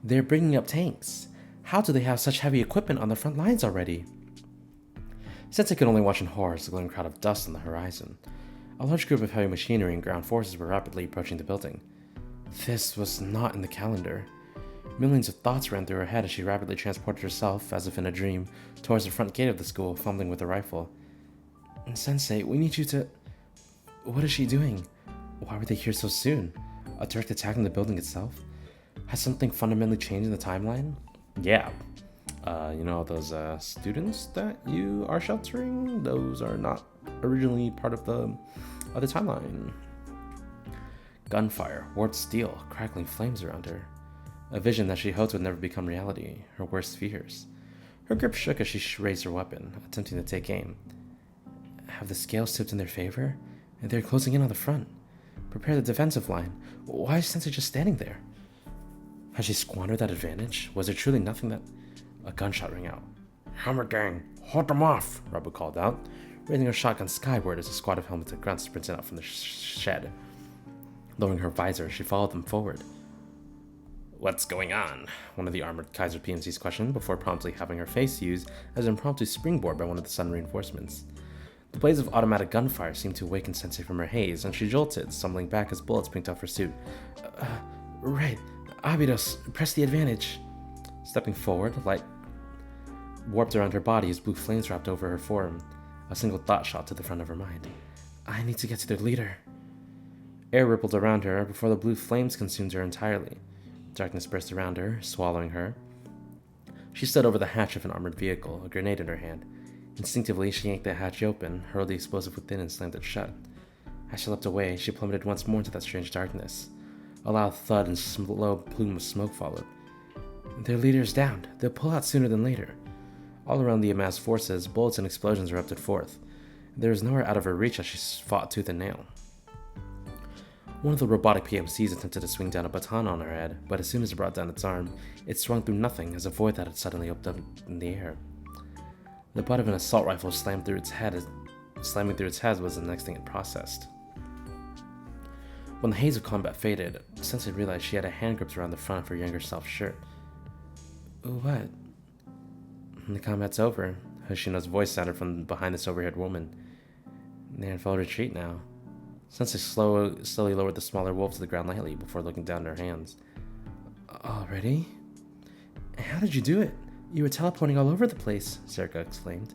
Speaker 2: They're bringing up tanks. How do they have such heavy equipment on the front lines already? Sensei could only watch in horror as the glowing cloud of dust on the horizon. A large group of heavy machinery and ground forces were rapidly approaching the building. This was not in the calendar. Millions of thoughts ran through her head as she rapidly transported herself, as if in a dream, towards the front gate of the school, fumbling with a rifle. Sensei, we need you to... What is she doing? Why were they here so soon? A direct attack on the building itself? Has something fundamentally changed in the timeline?
Speaker 1: Yeah. You know, those students that you are sheltering, those are not originally part of the other timeline.
Speaker 2: Gunfire, warped steel, crackling flames around her. A vision that she hoped would never become reality, her worst fears. Her grip shook as she raised her weapon, attempting to take aim. Have the scales tipped in their favor? And they're closing in on the front. Prepare the defensive line. Why is Sensei just standing there? Had she squandered that advantage? Was there truly nothing that... A gunshot rang out.
Speaker 1: Hammer gang, hold them off,
Speaker 2: Rabu called out.
Speaker 1: raising her shotgun skyward as a squad of helmeted grunts sprinted out from the shed. Lowering her visor, she followed them forward. "What's going on?" one of the armored Kaiser PMCs questioned, before promptly having her face used as an impromptu springboard by one of the sudden reinforcements. The blaze of automatic gunfire seemed to awaken Sensei from her haze, and she jolted, stumbling back as bullets pinked off her suit. Right. Abidos, press the advantage." Stepping forward, light warped around her body as blue flames wrapped over her form. A single thought shot to the front of her mind. "I need to get to their leader." Air rippled around her before the blue flames consumed her entirely. Darkness burst around her, swallowing her. She stood over the hatch of an armored vehicle, a grenade in her hand. Instinctively, she yanked the hatch open, hurled the explosive within, and slammed it shut. As she leapt away, she plummeted once more into that strange darkness. A loud thud and slow plume of smoke followed. "Their leader is down. They'll pull out sooner than later." All around the amassed forces, bullets and explosions erupted forth. There was nowhere out of her reach as she fought tooth and nail. One of the robotic PMCs attempted to swing down a baton on her head, but as soon as it brought down its arm, it swung through nothing as a void that had suddenly opened up in the air. The butt of an assault rifle slamming through its head was the next thing it processed. When the haze of combat faded, Sensei realized she had a hand gripped around the front of her younger self's shirt. "What?" "The combat's over," Hoshino's voice sounded from behind this overhead woman. "They're in full retreat now." Sensei slowly lowered the smaller wolf to the ground lightly before looking down at her hands. "Already? How did you do it? You were teleporting all over the place," Zerka exclaimed.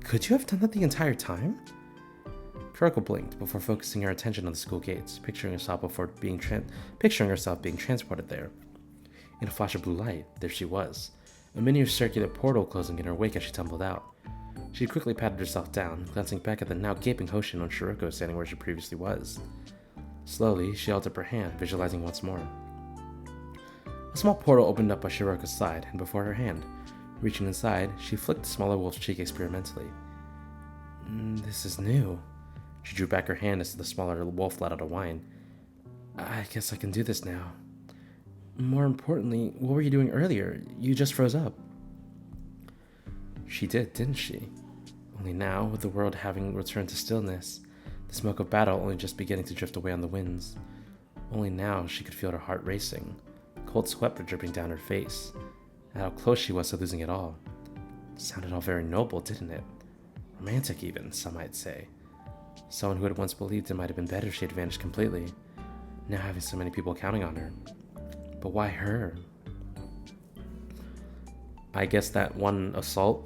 Speaker 1: "Could you have done that the entire time?" Kuroko blinked before focusing her attention on the school gates, picturing herself being transported there. In a flash of blue light, there she was, a mini circular portal closing in her wake as she tumbled out. She quickly patted herself down, glancing back at the now gaping Hoshino and Shiroko standing where she previously was. Slowly, she held up her hand, visualizing once more. A small portal opened up by Shiroko's side and before her hand. Reaching inside, she flicked the smaller wolf's cheek experimentally. "This is new." She drew back her hand as the smaller wolf let out a whine. "I guess I can do this now. More importantly, what were you doing earlier? You just froze up." She did, didn't she? Only now, with the world having returned to stillness, the smoke of battle only just beginning to drift away on the winds. Only now she could feel her heart racing. Cold sweat dripping down her face. And how close she was to losing it all. It sounded all very noble, didn't it? Romantic even, some might say. Someone who had once believed it might have been better if she had vanished completely, now having so many people counting on her. But why her? I guess that one assault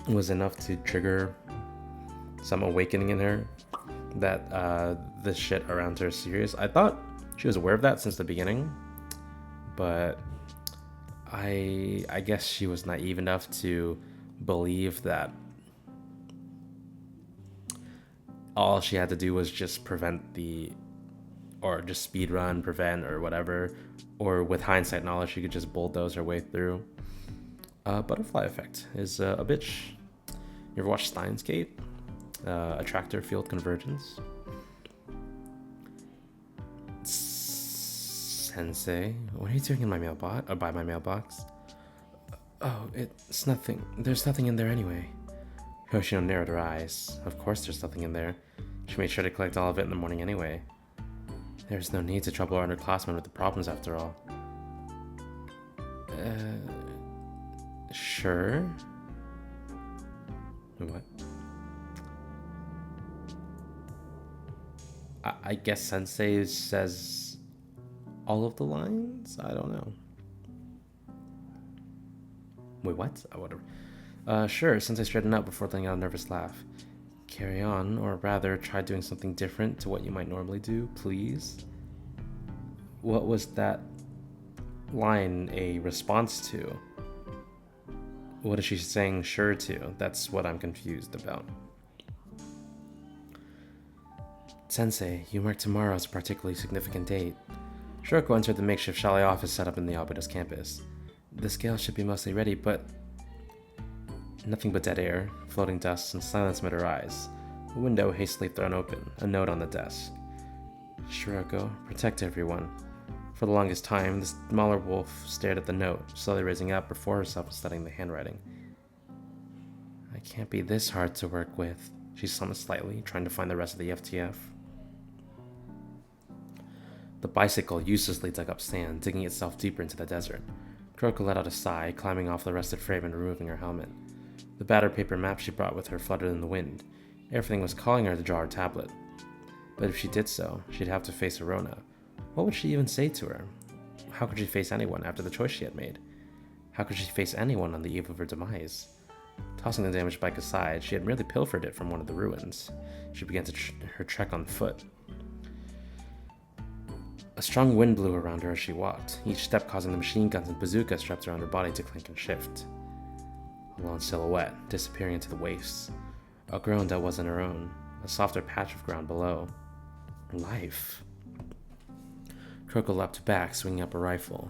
Speaker 1: was enough to trigger some awakening in her that this shit around her is serious. I thought she was aware of that since the beginning, but I guess she was naive enough to believe that all she had to do was just just speed run, prevent, or whatever, or with hindsight knowledge, she could just bulldoze her way through. Butterfly effect is a bitch. You ever watch Steins Gate? Attractor field convergence. Sensei, what are you doing in my mailbox? Or by my mailbox? Oh, it's nothing. There's nothing in there anyway. Hoshino narrowed her eyes. Of course there's nothing in there. She made sure to collect all of it in the morning anyway. There's no need to trouble our underclassmen with the problems after all. Sure? What? I guess Sensei says all of the lines? I don't know. Wait, what? Whatever. Sure, Sensei straightened up before letting out a nervous laugh. Carry on, or rather, try doing something different to what you might normally do, please. What was that line a response to? What is she saying sure to? That's what I'm confused about. Sensei, you mark tomorrow as a particularly significant date. Shiroko entered the makeshift chalet office set up in the Albedo's campus. The scale should be mostly ready, but nothing but dead air, floating dust, and silence met her eyes. A window hastily thrown open, a note on the desk. Shiroko, protect everyone. For the longest time, the smaller wolf stared at the note, slowly raising up before herself and studying the handwriting. I can't be this hard to work with. She summoned slightly, trying to find the rest of the FTF. The bicycle uselessly dug up sand, digging itself deeper into the desert. Kuroko let out a sigh, climbing off the rusted frame and removing her helmet. The battered paper map she brought with her fluttered in the wind. Everything was calling her to draw her tablet. But if she did so, she'd have to face Arona. What would she even say to her? How could she face anyone after the choice she had made? How could she face anyone on the eve of her demise? Tossing the damaged bike aside, she had merely pilfered it from one of the ruins. She began her trek on foot. A strong wind blew around her as she walked, each step causing the machine guns and bazookas strapped around her body to clink and shift. A lone silhouette, disappearing into the wastes. A ground that wasn't her own, a softer patch of ground below. Life. Kuroko leapt back, swinging up a rifle.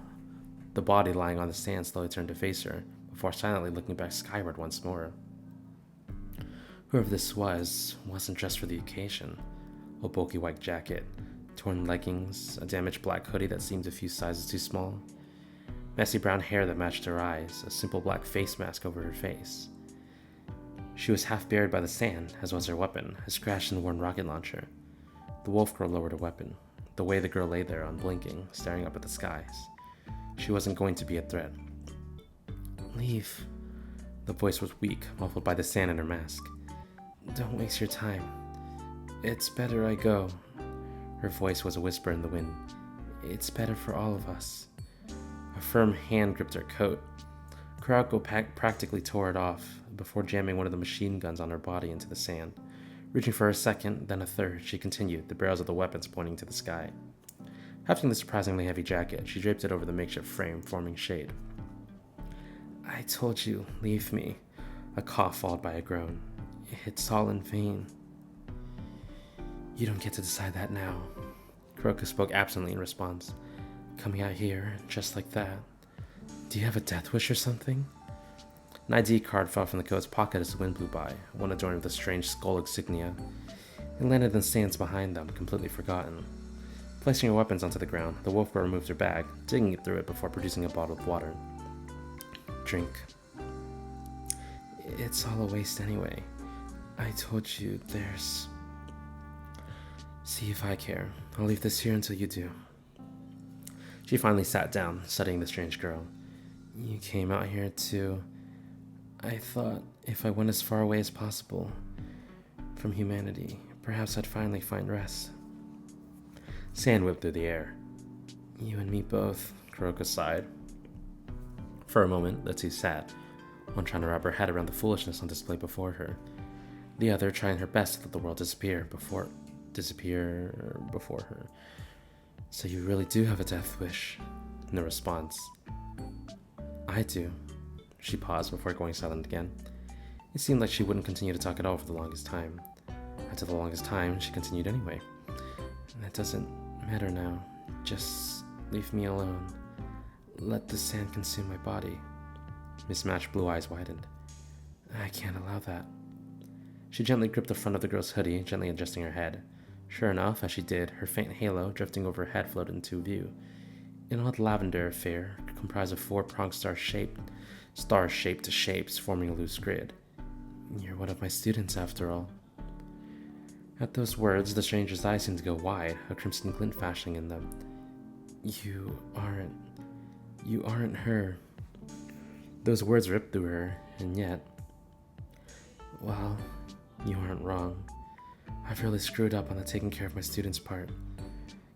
Speaker 1: The body lying on the sand slowly turned to face her, before silently looking back skyward once more. Whoever this wasn't dressed for the occasion. A bulky white jacket, torn leggings, a damaged black hoodie that seemed a few sizes too small, messy brown hair that matched her eyes, a simple black face mask over her face. She was half buried by the sand, as was her weapon, a scratched and worn rocket launcher. The wolf girl lowered her weapon, the way the girl lay there unblinking, staring up at the skies. She wasn't going to be a threat. Leave. The voice was weak, muffled by the sand in her mask. Don't waste your time. It's better I go. Her voice was a whisper in the wind. It's better for all of us. A firm hand gripped her coat. Kuroko practically tore it off, before jamming one of the machine guns on her body into the sand. Reaching for a second, then a third, she continued, the barrels of the weapons pointing to the sky. Hefting the surprisingly heavy jacket, she draped it over the makeshift frame, forming shade. I told you, leave me. A cough followed by a groan. It's all in vain. You don't get to decide that now. Kuroko spoke absently in response. Coming out here, just like that. Do you have a death wish or something? An ID card fell from the coat's pocket as the wind blew by, one adorned with a strange skull insignia. It landed in sands behind them, completely forgotten. Placing her weapons onto the ground, the wolf girl removed her bag, digging through it before producing a bottle of water. Drink. It's all a waste anyway. I told you there's... See if I care. I'll leave this here until you do. She finally sat down, studying the strange girl. You came out here to... I thought if I went as far away as possible from humanity, perhaps I'd finally find rest. Sand whipped through the air. You and me both, Kuroko sighed. For a moment, the two sat, one trying to wrap her head around the foolishness on display before her, the other trying her best to let the world disappear before her. So you really do have a death wish? No response. I do. She paused before going silent again. It seemed like she wouldn't continue to talk at all for the longest time. After the longest time, she continued anyway. That doesn't matter now. Just leave me alone. Let the sand consume my body. Mismatched blue eyes widened. I can't allow that. She gently gripped the front of the girl's hoodie, gently adjusting her head. Sure enough, as she did, her faint halo drifting over her head floated into view. An odd lavender affair, comprised of 4 pronged star-shaped shapes forming a loose grid. You're one of my students, after all. At those words, the stranger's eyes seemed to go wide, a crimson glint flashing in them. You aren't her. Those words ripped through her, and yet... Well, you aren't wrong. I've really screwed up on the taking care of my student's part,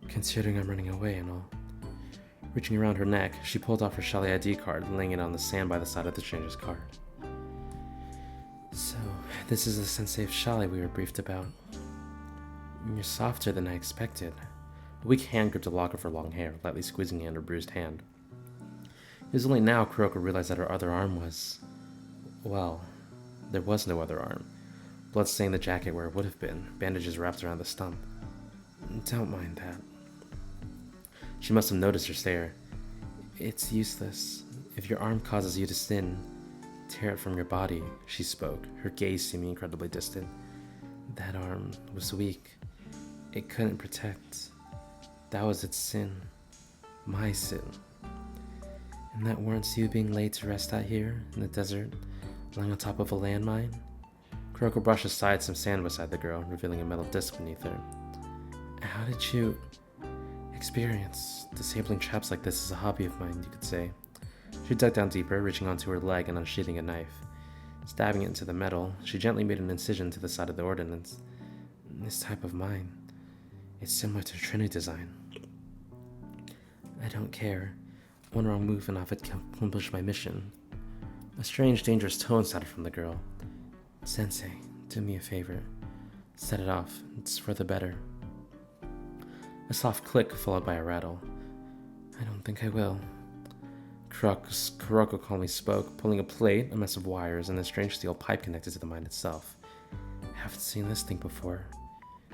Speaker 1: considering I'm running away and all. Reaching around her neck, she pulled off her Shelly ID card, laying it on the sand by the side of the stranger's card. So, this is the sensei of Shelly we were briefed about. You're softer than I expected. A weak hand gripped a lock of her long hair, lightly squeezing it in her bruised hand. It was only now Kuroko realized that her other arm was... Well, there was no other arm. Blood stained the jacket where it would have been, bandages wrapped around the stump. Don't mind that. She must have noticed her stare. It's useless. If your arm causes you to sin, tear it from your body, she spoke, her gaze seeming incredibly distant. That arm was weak. It couldn't protect. That was its sin. My sin. And that warrants you being laid to rest out here, in the desert, lying on top of a landmine? Kuroko brushed aside some sand beside the girl, revealing a metal disc beneath her. How did you experience disabling traps like this? Is a hobby of mine, you could say. She dug down deeper, reaching onto her leg and unsheathing a knife. Stabbing it into the metal, she gently made an incision to the side of the ordnance. This type of mine, it's similar to Trinity design. I don't care. One wrong move and I've accomplished my mission. A strange, dangerous tone sounded from the girl. Sensei, do me a favor. Set it off. It's for the better. A soft click followed by a rattle. I don't think I will. Kuroko calmly spoke, pulling a plate, a mess of wires, and a strange steel pipe connected to the mine itself. I haven't seen this thing before.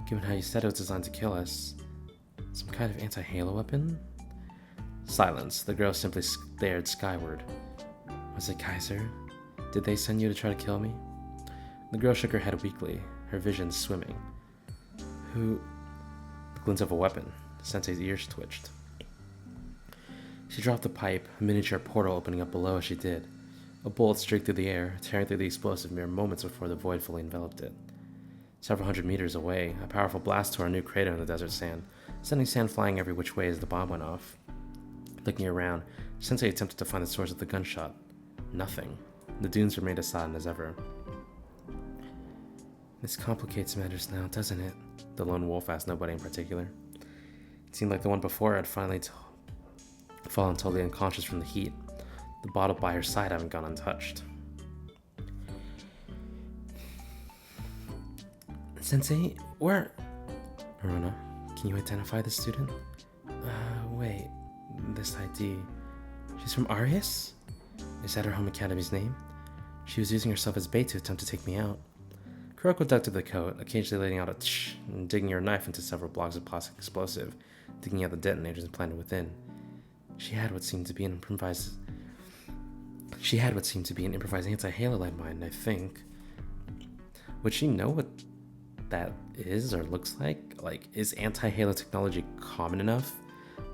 Speaker 1: Given how you said it was designed to kill us. Some kind of anti-halo weapon? Silence. The girl simply stared skyward. Was it Kaiser? Did they send you to try to kill me? The girl shook her head weakly, her vision swimming. Who? The glint of a weapon. Sensei's ears twitched. She dropped the pipe, a miniature portal opening up below as she did. A bullet streaked through the air, tearing through the explosive mere moments before the void fully enveloped it. Several hundred meters away, a powerful blast tore a new crater in the desert sand, sending sand flying every which way as the bomb went off. Looking around, Sensei attempted to find the source of the gunshot. Nothing. The dunes remained as silent as ever. This complicates matters now, doesn't it? The lone wolf asked nobody in particular. It seemed like the one before had finally fallen totally unconscious from the heat, the bottle by her side having gone untouched. Sensei, where? Arona, can you identify the student? Wait, this ID. She's from Arius? Is that her home academy's name? She was using herself as bait to attempt to take me out. Kuroko dug to the coat, occasionally letting out a tsh and digging her knife into several blocks of plastic explosive, digging out the detonators implanted within. She had what seemed to be an improvised anti-halo lead mine, I think. Would she know what that is or looks like? Like, is anti-halo technology common enough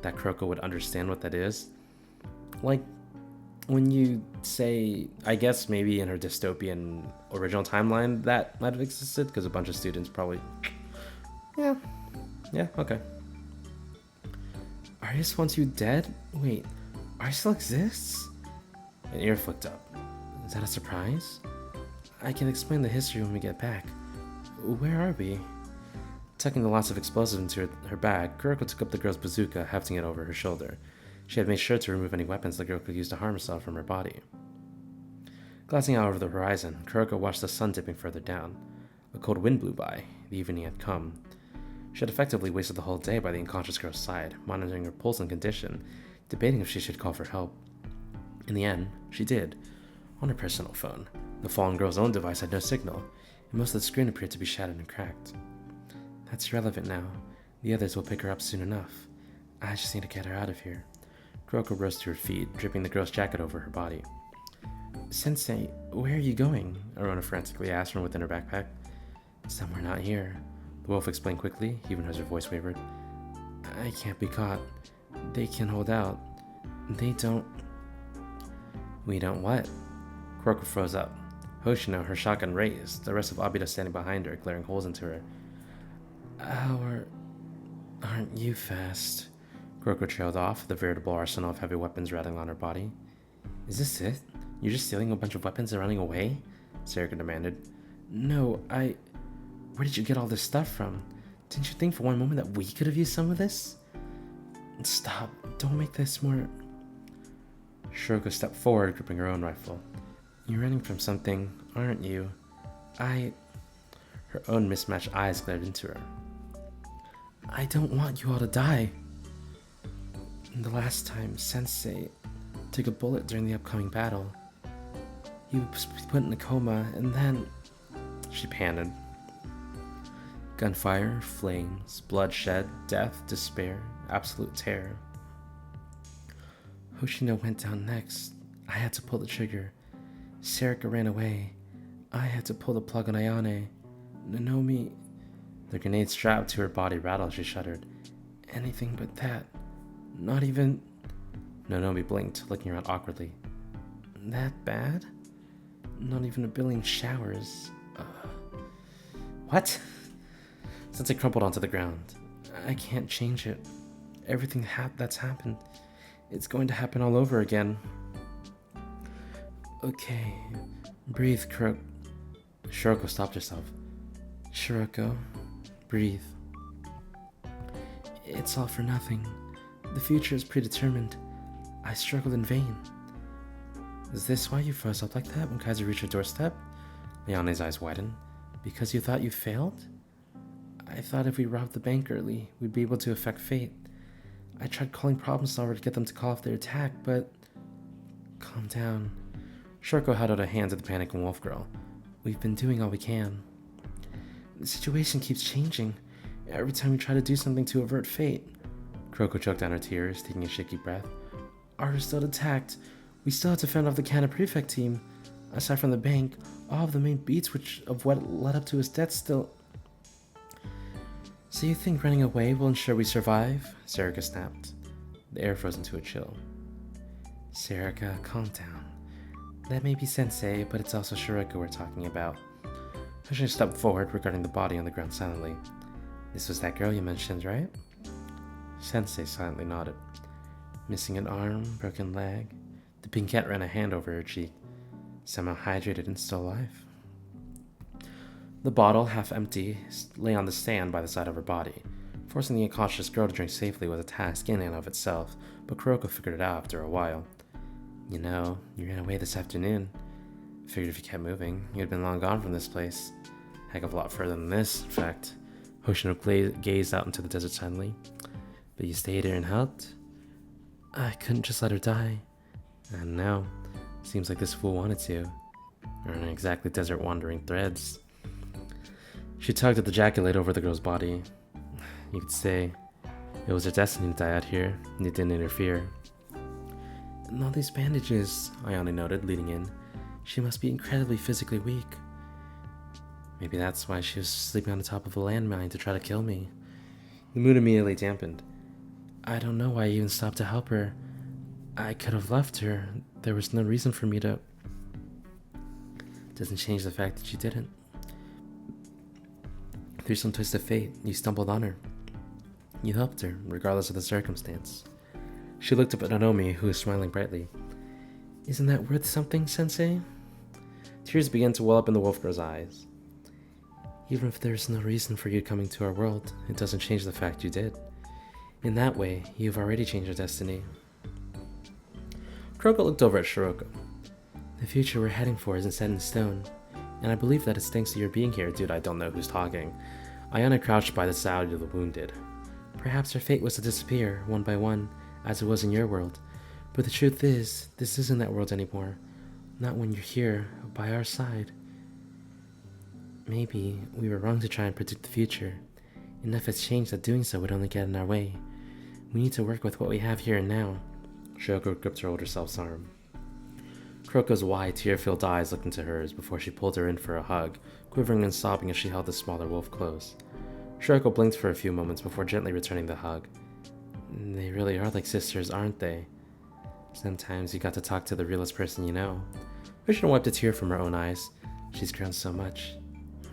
Speaker 1: that Kuroko would understand what that is? Like, when you say, I guess maybe in her dystopian original timeline that might have existed, because a bunch of students probably... Yeah, okay. Arius wants you dead? Wait, Arius still exists? An ear flicked up. Is that a surprise? I can explain the history when we get back. Where are we? Tucking the lots of explosives into her bag, Kuroko took up the girl's bazooka, hefting it over her shoulder. She had made sure to remove any weapons the girl could use to harm herself from her body. Glancing out over the horizon, Kuroko watched the sun dipping further down. A cold wind blew by. The evening had come. She had effectively wasted the whole day by the unconscious girl's side, monitoring her pulse and condition, debating if she should call for help. In the end, she did, on her personal phone. The fallen girl's own device had no signal, and most of the screen appeared to be shattered and cracked. That's irrelevant now. The others will pick her up soon enough. I just need to get her out of here. Kuroko rose to her feet, dripping the girl's jacket over her body. Sensei, where are you going? Arona frantically asked from within her backpack. Somewhere not here, the wolf explained quickly, even as her voice wavered. I can't be caught. They can hold out. They don't... We don't what? Kuroko froze up. Hoshino, her shotgun raised, the rest of Abida standing behind her, glaring holes into her. Aren't you fast? Kuroko trailed off, the veritable arsenal of heavy weapons rattling on her body. Is this it? You're just stealing a bunch of weapons and running away? Sarika demanded. No, Where did you get all this stuff from? Didn't you think for one moment that we could have used some of this? Stop. Don't make this more... Shiroko stepped forward, gripping her own rifle. You're running from something, aren't you? Her own mismatched eyes glared into her. I don't want you all to die. The last time Sensei took a bullet during the upcoming battle, he was put in a coma, and then... She panted. Gunfire, flames, bloodshed, death, despair, absolute terror. Hoshino went down next. I had to pull the trigger. Sarika ran away. I had to pull the plug on Ayane. Nonomi... The grenade strapped to her body rattled as she shuddered. Anything but that. Not even... Nonomi blinked, looking around awkwardly. That bad? Not even a billion showers. What? Sensei crumpled onto the ground. I can't change it. Everything that's happened, it's going to happen all over again. Okay, breathe, Shiroko stopped herself. Shiroko, breathe. It's all for nothing. The future is predetermined. I struggled in vain. Is this why you froze up like that when Kaiser reached your doorstep? Leone's eyes widened. Because you thought you failed? I thought if we robbed the bank early, we'd be able to affect fate. I tried calling Problem Solver to get them to call off their attack, but... Calm down. Shiroko held out a hand to the panicking wolf girl. We've been doing all we can. The situation keeps changing. Every time we try to do something to avert fate. Kuroko choked down her tears, taking a shaky breath. We're still attacked. We still have to fend off the Kana Prefect team. Aside from the bank, all of the main beats of what led up to his death still... So you think running away will ensure we survive? Sarika snapped. The air froze into a chill. Sarika, calm down. That may be Sensei, but it's also Shiroko we're talking about. Pushing a step forward, regarding the body on the ground silently. This was that girl you mentioned, right? Sensei silently nodded. Missing an arm, broken leg. The pinkette ran a hand over her cheek. Somehow hydrated and still alive. The bottle, half empty, lay on the stand by the side of her body. Forcing the unconscious girl to drink safely was a task in and of itself, but Kuroko figured it out after a while. You know, you ran away this afternoon. Figured if you kept moving, you'd been long gone from this place. Heck of a lot further than this, in fact. Hoshino gazed out into the desert suddenly. But you stayed here and helped? I couldn't just let her die. And now, seems like this fool wanted to. Aren't exactly desert wandering threads. She tugged at the jacket laid over the girl's body. You could say it was her destiny to die out here, and it didn't interfere. And all these bandages, Ayane noted, leading in. She must be incredibly physically weak. Maybe that's why she was sleeping on the top of a landmine to try to kill me. The mood immediately dampened. I don't know why I even stopped to help her. I could have left her. There was no reason for me to... Doesn't change the fact that you didn't. Through some twist of fate, you stumbled on her. You helped her, regardless of the circumstance. She looked up at Nanomi, who was smiling brightly. Isn't that worth something, Sensei? Tears began to well up in the wolf girl's eyes. Even if there's no reason for you coming to our world, it doesn't change the fact you did. In that way, you've already changed your destiny. Kuroko looked over at Shiroko. The future we're heading for isn't set in stone, and I believe that it's thanks to your being here, dude. I don't know who's talking. Ayana crouched by the side of the wounded. Perhaps her fate was to disappear, one by one, as it was in your world. But the truth is, this isn't that world anymore. Not when you're here, by our side. Maybe we were wrong to try and predict the future. Enough has changed that doing so would only get in our way. We need to work with what we have here and now. Shiroko gripped her older self's arm. Kuroko's wide, tear-filled eyes looked into hers before she pulled her in for a hug, quivering and sobbing as she held the smaller wolf close. Shiroko blinked for a few moments before gently returning the hug. They really are like sisters, aren't they? Sometimes you got to talk to the realest person you know. Hoshino wiped a tear from her own eyes. She's grown so much.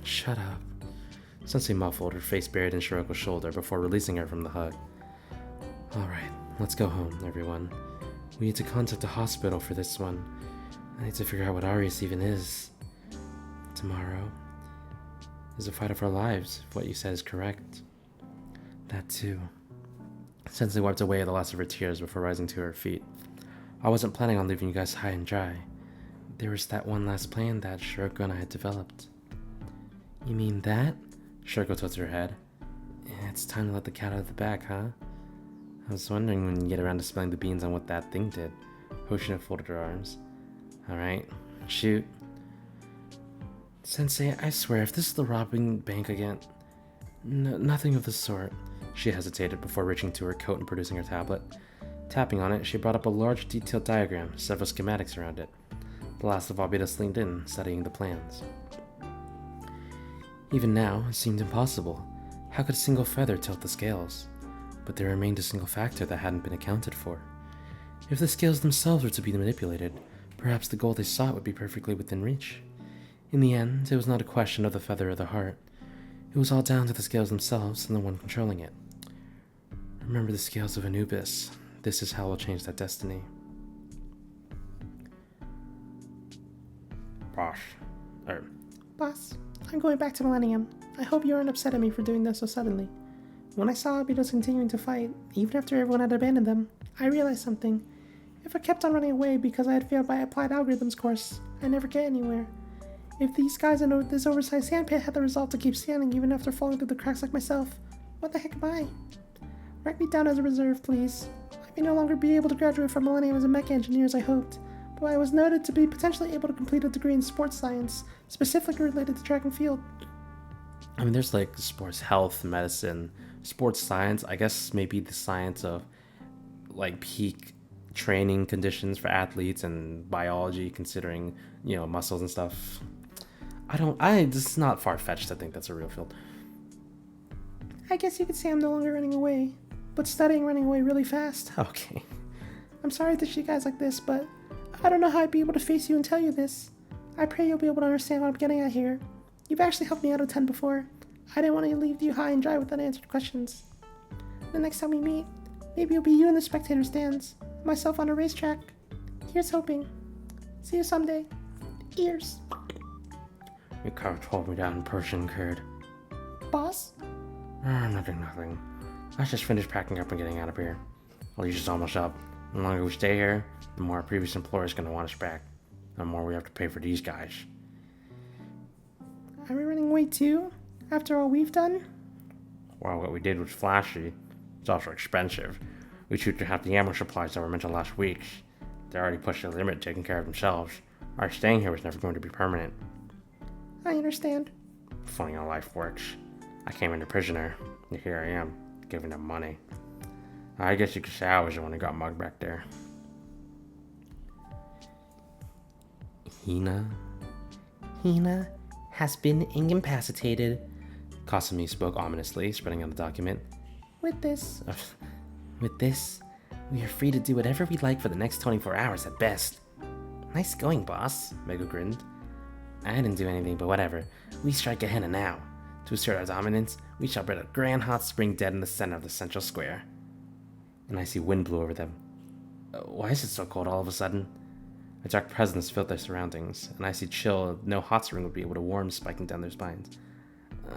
Speaker 1: Shut up. Sensei muffled, her face buried in Shiroko's shoulder before releasing her from the hug. Alright, let's go home, everyone. We need to contact a hospital for this one. I need to figure out what Arius even is. Tomorrow is a fight of our lives, if what you said is correct. That too. Sensei wiped away the last of her tears before rising to her feet. I wasn't planning on leaving you guys high and dry. There was that one last plan that Shiroko and I had developed. You mean that? Shiroko tilted her head. It's time to let the cat out of the bag, huh? I was wondering when you get around to spilling the beans on what that thing did. Hoshino folded her arms. Alright, shoot. Sensei, I swear, if this is the robbing bank again... nothing of the sort. She hesitated before reaching to her coat and producing her tablet. Tapping on it, she brought up a large detailed diagram, several schematics around it. The last of Obvious leaned in, studying the plans. Even now, it seemed impossible. How could a single feather tilt the scales? But there remained a single factor that hadn't been accounted for. If the scales themselves were to be manipulated, perhaps the goal they sought would be perfectly within reach. In the end, it was not a question of the feather or the heart. It was all down to the scales themselves and the one controlling it. Remember the scales of Anubis. This is how we'll change that destiny.
Speaker 2: Boss, I'm going back to Millennium. I hope you aren't upset at me for doing this so suddenly. When I saw Obito's continuing to fight, even after everyone had abandoned them, I realized something. If I kept on running away because I had failed my applied algorithms course, I'd never get anywhere. If these guys in this oversized sandpit had the resolve to keep standing even after falling through the cracks like myself, what the heck am I? Write me down as a reserve, please. I may no longer be able to graduate from Millennium as a mech engineer as I hoped, but I was noted to be potentially able to complete a degree in sports science, specifically related to track and field.
Speaker 1: I mean, there's like sports health, medicine, sports science. I guess maybe the science of like peak training conditions for athletes and biology, considering, muscles and stuff. This is not far-fetched to think that's a real field.
Speaker 2: I guess you could say I'm no longer running away, but studying running away really fast.
Speaker 1: Okay.
Speaker 2: I'm sorry to treat you guys like this, but I don't know how I'd be able to face you and tell you this. I pray you'll be able to understand what I'm getting at here. You've actually helped me out a ton before. I didn't want to leave you high and dry with unanswered questions. The next time we meet, maybe it'll be you in the spectator stands, myself on a racetrack. Here's hoping. See you someday. Ears.
Speaker 1: You could have told me that in person, kid.
Speaker 2: Boss?
Speaker 1: Nothing. Let's just finish packing up and getting out of here. Leash is almost up. The longer we stay here, the more our previous employer is going to want us back. The more we have to pay for these guys.
Speaker 2: Are we running away too? After all we've done?
Speaker 1: Well, what we did was flashy. It's also expensive. We chewed through half the ammo supplies that were meant to last weeks. They already pushed the limit, taking care of themselves. Our staying here was never going to be permanent.
Speaker 2: I understand.
Speaker 1: Funny how life works. I came in a prisoner, and here I am, giving them money. I guess you could say I was the one who got mugged back there. Hina has been incapacitated. Kasumi spoke ominously, spreading out the document.
Speaker 2: With this,
Speaker 1: we are free to do whatever we like for the next 24 hours at best. Nice going, boss, Mego grinned. I didn't do anything, but whatever. We strike a Hina now. To assert our dominance, we shall build a grand hot spring dead in the center of the central square. An icy wind blew over them. Why is it so cold all of a sudden? A dark presence filled their surroundings, an icy chill no hot spring would be able to warm spiking down their spines.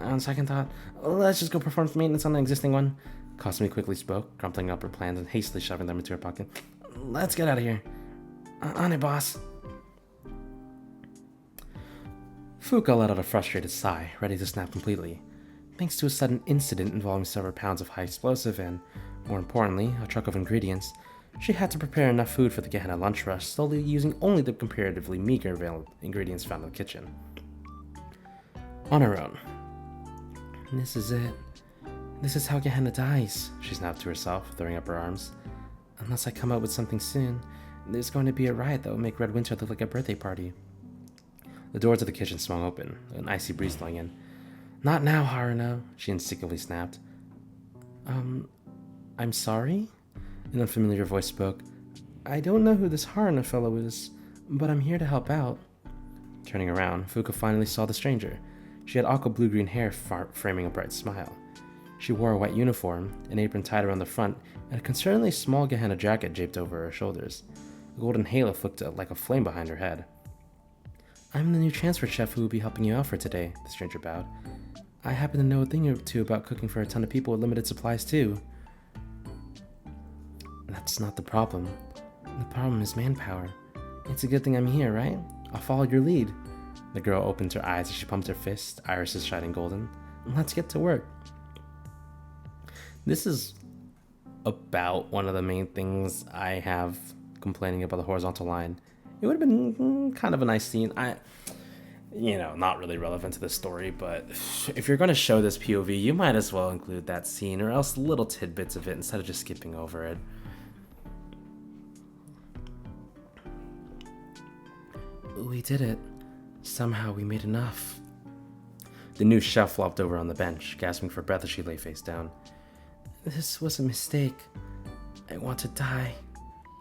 Speaker 1: On second thought, let's just go perform some maintenance on the existing one. Kasumi quickly spoke, crumpling up her plans and hastily shoving them into her pocket. Let's get out of here. On it, boss. Fuka let out a frustrated sigh, ready to snap completely. Thanks to a sudden incident involving several pounds of high explosive and, more importantly, a truck of ingredients, she had to prepare enough food for the Gehenna lunch rush, slowly using only the comparatively meager available ingredients found in the kitchen. On her own. This is it. This is how Gehenna dies, she snapped to herself, throwing up her arms. Unless I come up with something soon, there's going to be a riot that will make Red Winter look like a birthday party. The doors of the kitchen swung open, an icy breeze blowing in. Not now, Haruno, she instinctively snapped. I'm sorry? An unfamiliar voice spoke. I don't know who this Haruno fellow is, but I'm here to help out. Turning around, Fuka finally saw the stranger. She had aqua blue-green hair framing a bright smile. She wore a white uniform, an apron tied around the front, and a concerningly small Gehenna jacket draped over her shoulders. A golden halo flicked like a flame behind her head. I'm the new transfer chef who will be helping you out for today, the stranger bowed. I happen to know a thing or two about cooking for a ton of people with limited supplies too. That's not the problem. The problem is manpower. It's a good thing I'm here, right? I'll follow your lead. The girl opened her eyes as she pumped her fist, irises shining golden. Let's get to work. This is about one of the main things I have complaining about the horizontal line. It would have been kind of a nice scene. Not really relevant to the story, but if you're going to show this POV, you might as well include that scene, or else little tidbits of it instead of just skipping over it. We did it. Somehow we made enough. The new chef flopped over on the bench, gasping for breath as she lay face down. This was a mistake. I want to die.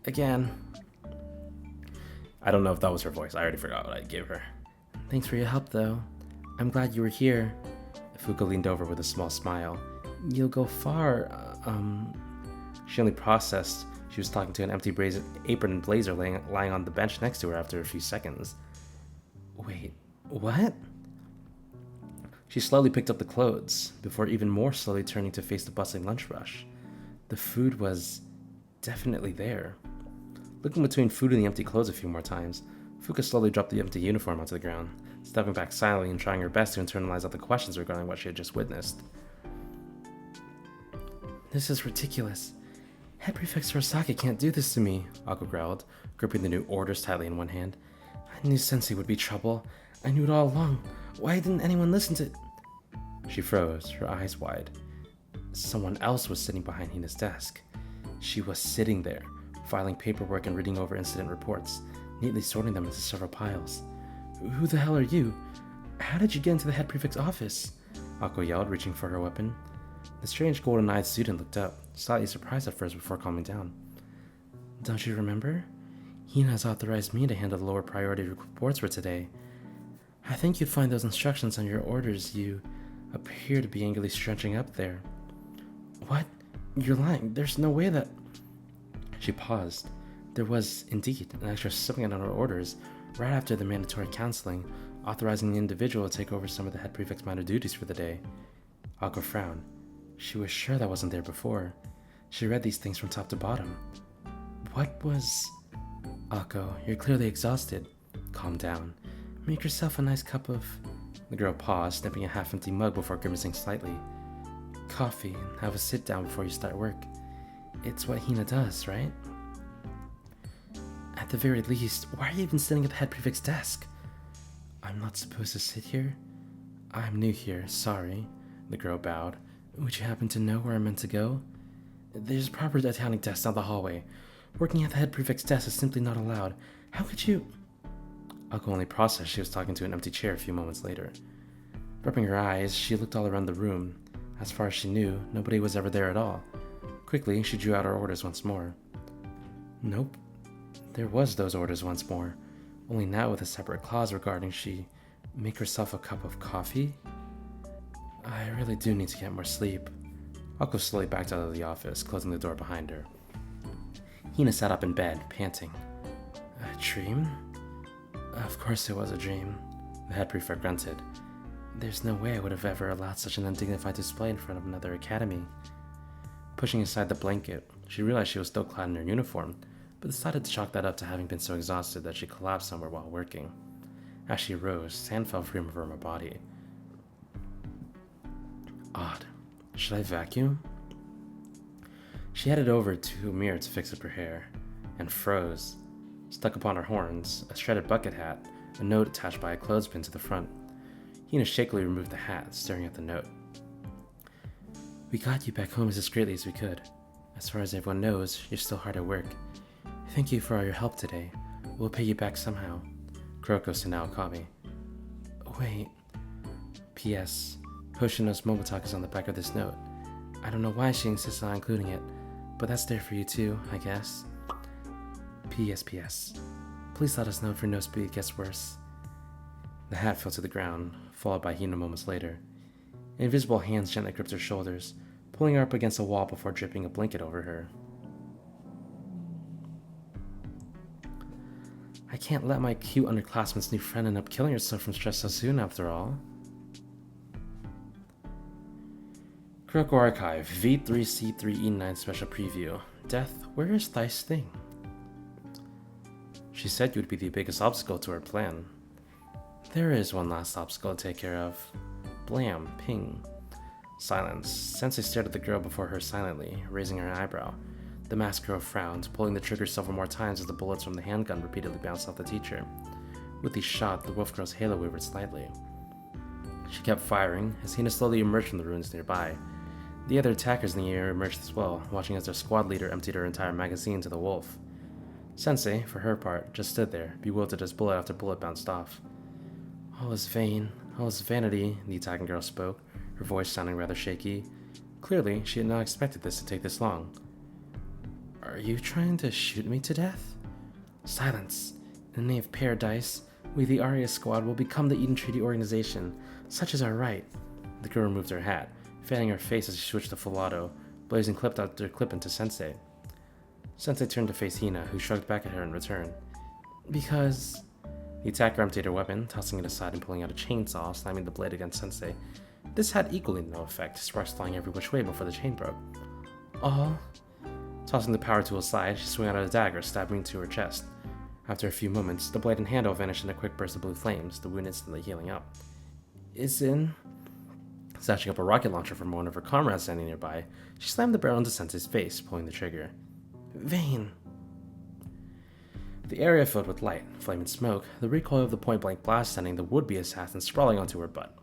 Speaker 1: Again. I don't know if that was her voice. I already forgot what I gave her. Thanks for your help, though. I'm glad you were here. Fuka leaned over with a small smile. You'll go far, She only processed she was talking to an empty apron and blazer lying on the bench next to her after a few seconds. Wait, what? She slowly picked up the clothes, before even more slowly turning to face the bustling lunch rush. The food was definitely there. Looking between food and the empty clothes a few more times, Fuka slowly dropped the empty uniform onto the ground, stepping back silently and trying her best to internalize all the questions regarding what she had just witnessed. This is ridiculous. Head Prefect Surasaki can't do this to me, Ako growled, gripping the new orders tightly in one hand. I knew Sensei would be trouble. I knew it all along. Why didn't anyone listen to... She froze, her eyes wide. Someone else was sitting behind Hina's desk. She was sitting there, filing paperwork and reading over incident reports, neatly sorting them into several piles. Who the hell are you? How did you get into the head prefect's office? Ako yelled, reaching for her weapon. The strange golden-eyed student looked up, slightly surprised at first before calming down. Don't you remember? Hina has authorized me to handle the lower priority reports for today. I think you'd find those instructions on your orders. You appear to be angrily stretching up there. What? You're lying. There's no way that... She paused. There was, indeed, an extra supplement on her orders, right after the mandatory counseling, authorizing the individual to take over some of the head prefect's minor duties for the day. Ako frowned. She was sure that wasn't there before. She read these things from top to bottom. What was... Ako, you're clearly exhausted. Calm down. Make yourself a nice cup of... The girl paused, snipping a half-empty mug before grimacing slightly. Coffee, and have a sit-down before you start work. It's what Hina does, right? At the very least, why are you even sitting at the head prefect's desk? I'm not supposed to sit here? I'm new here, sorry. The girl bowed. Would you happen to know where I'm meant to go? There's a proper accounting desk down the hallway. Working at the head prefect's desk is simply not allowed. How could you... Ako only processed she was talking to an empty chair a few moments later. Rubbing her eyes, she looked all around the room. As far as she knew, nobody was ever there at all. Quickly, she drew out her orders once more. Nope. There was those orders once more, only now with a separate clause regarding she make herself a cup of coffee. I really do need to get more sleep. Ako slowly backed out of the office, closing the door behind her. Hina sat up in bed, panting. A dream? Of course it was a dream, the head prefect grunted. There's no way I would have ever allowed such an undignified display in front of another academy. Pushing aside the blanket, she realized she was still clad in her uniform, but decided to chalk that up to having been so exhausted that she collapsed somewhere while working. As she rose, sand fell free from her body. Odd. Should I vacuum? She headed over to a mirror to fix up her hair, and froze. Stuck upon her horns, a shredded bucket hat, a note attached by a clothespin to the front. Hina shakily removed the hat, staring at the note. We got you back home as discreetly as we could. As far as everyone knows, you're still hard at work. Thank you for all your help today. We'll pay you back somehow. Kuroko-sensei caught me. Wait. P.S. Hoshino's Momotak is on the back of this note. I don't know why she insists on including it, but that's there for you too, I guess. P.S. Please let us know if your nosebleed gets worse. The hat fell to the ground, followed by Hina moments later. Invisible hands gently gripped her shoulders, pulling her up against a wall before draping a blanket over her. I can't let my cute underclassman's new friend end up killing herself from stress so soon, after all. Kuroko Archive, V3C3E9 Special Preview. Death, where is thy sting? She said you would be the biggest obstacle to her plan. There is one last obstacle to take care of. Blam, ping. Silence. Sensei stared at the girl before her silently, raising her eyebrow. The masked girl frowned, pulling the trigger several more times as the bullets from the handgun repeatedly bounced off the teacher. With each shot, the wolf girl's halo wavered slightly. She kept firing, as Hina slowly emerged from the ruins nearby. The other attackers in the area emerged as well, watching as their squad leader emptied her entire magazine to the wolf. Sensei, for her part, just stood there, bewildered as bullet after bullet bounced off. All is vain, all is vanity, the attacking girl spoke, her voice sounding rather shaky. Clearly, she had not expected this to take this long. Are you trying to shoot me to death? Silence. In the name of paradise, we the Arya squad will become the Eden Treaty Organization. Such is our right. The girl removed her hat, fanning her face as she switched to full auto, blazing clip after clip into Sensei. Sensei turned to face Hina, who shrugged back at her in return. Because... The attacker emptied her weapon, tossing it aside and pulling out a chainsaw, slamming the blade against Sensei. This had equally no effect, sparks flying every which way before the chain broke. Aw. Tossing the power tool aside, she swung out a dagger, stabbing into her chest. After a few moments, the blade and handle vanished in a quick burst of blue flames, the wound instantly healing up. Snatching up a rocket launcher from one of her comrades standing nearby, she slammed the barrel into Sensei's face, pulling the trigger. Vane! The area filled with light, flame and smoke, the recoil of the point-blank blast sending the would-be assassin sprawling onto her butt.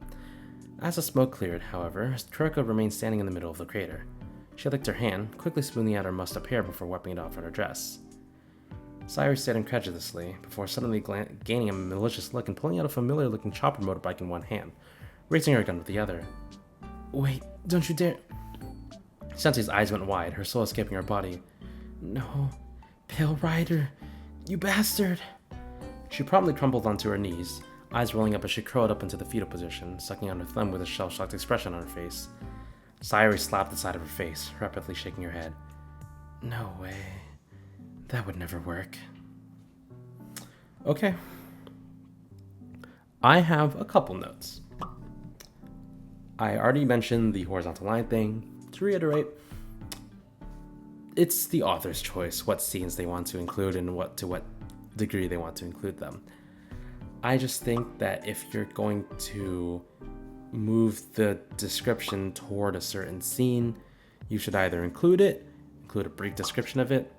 Speaker 1: As the smoke cleared, however, Kuroko remained standing in the middle of the crater. She licked her hand, quickly smoothing out her mussed-up hair before wiping it off on her dress. Sayuri stared incredulously, before suddenly gaining a malicious look and pulling out a familiar-looking chopper motorbike in one hand, raising her gun with the other. Wait, don't you dare... Sensei's eyes went wide, her soul escaping her body. No, Pale Rider, you bastard! She promptly crumpled onto her knees, eyes rolling up as she curled up into the fetal position, sucking on her thumb with a shell-shocked expression on her face. Sayuri slapped the side of her face, rapidly shaking her head. No way. That would never work. Okay. I have a couple notes. I already mentioned the horizontal line thing. To reiterate, it's the author's choice what scenes they want to include and to what degree they want to include them. I just think that if you're going to move the description toward a certain scene, you should either include a brief description of it,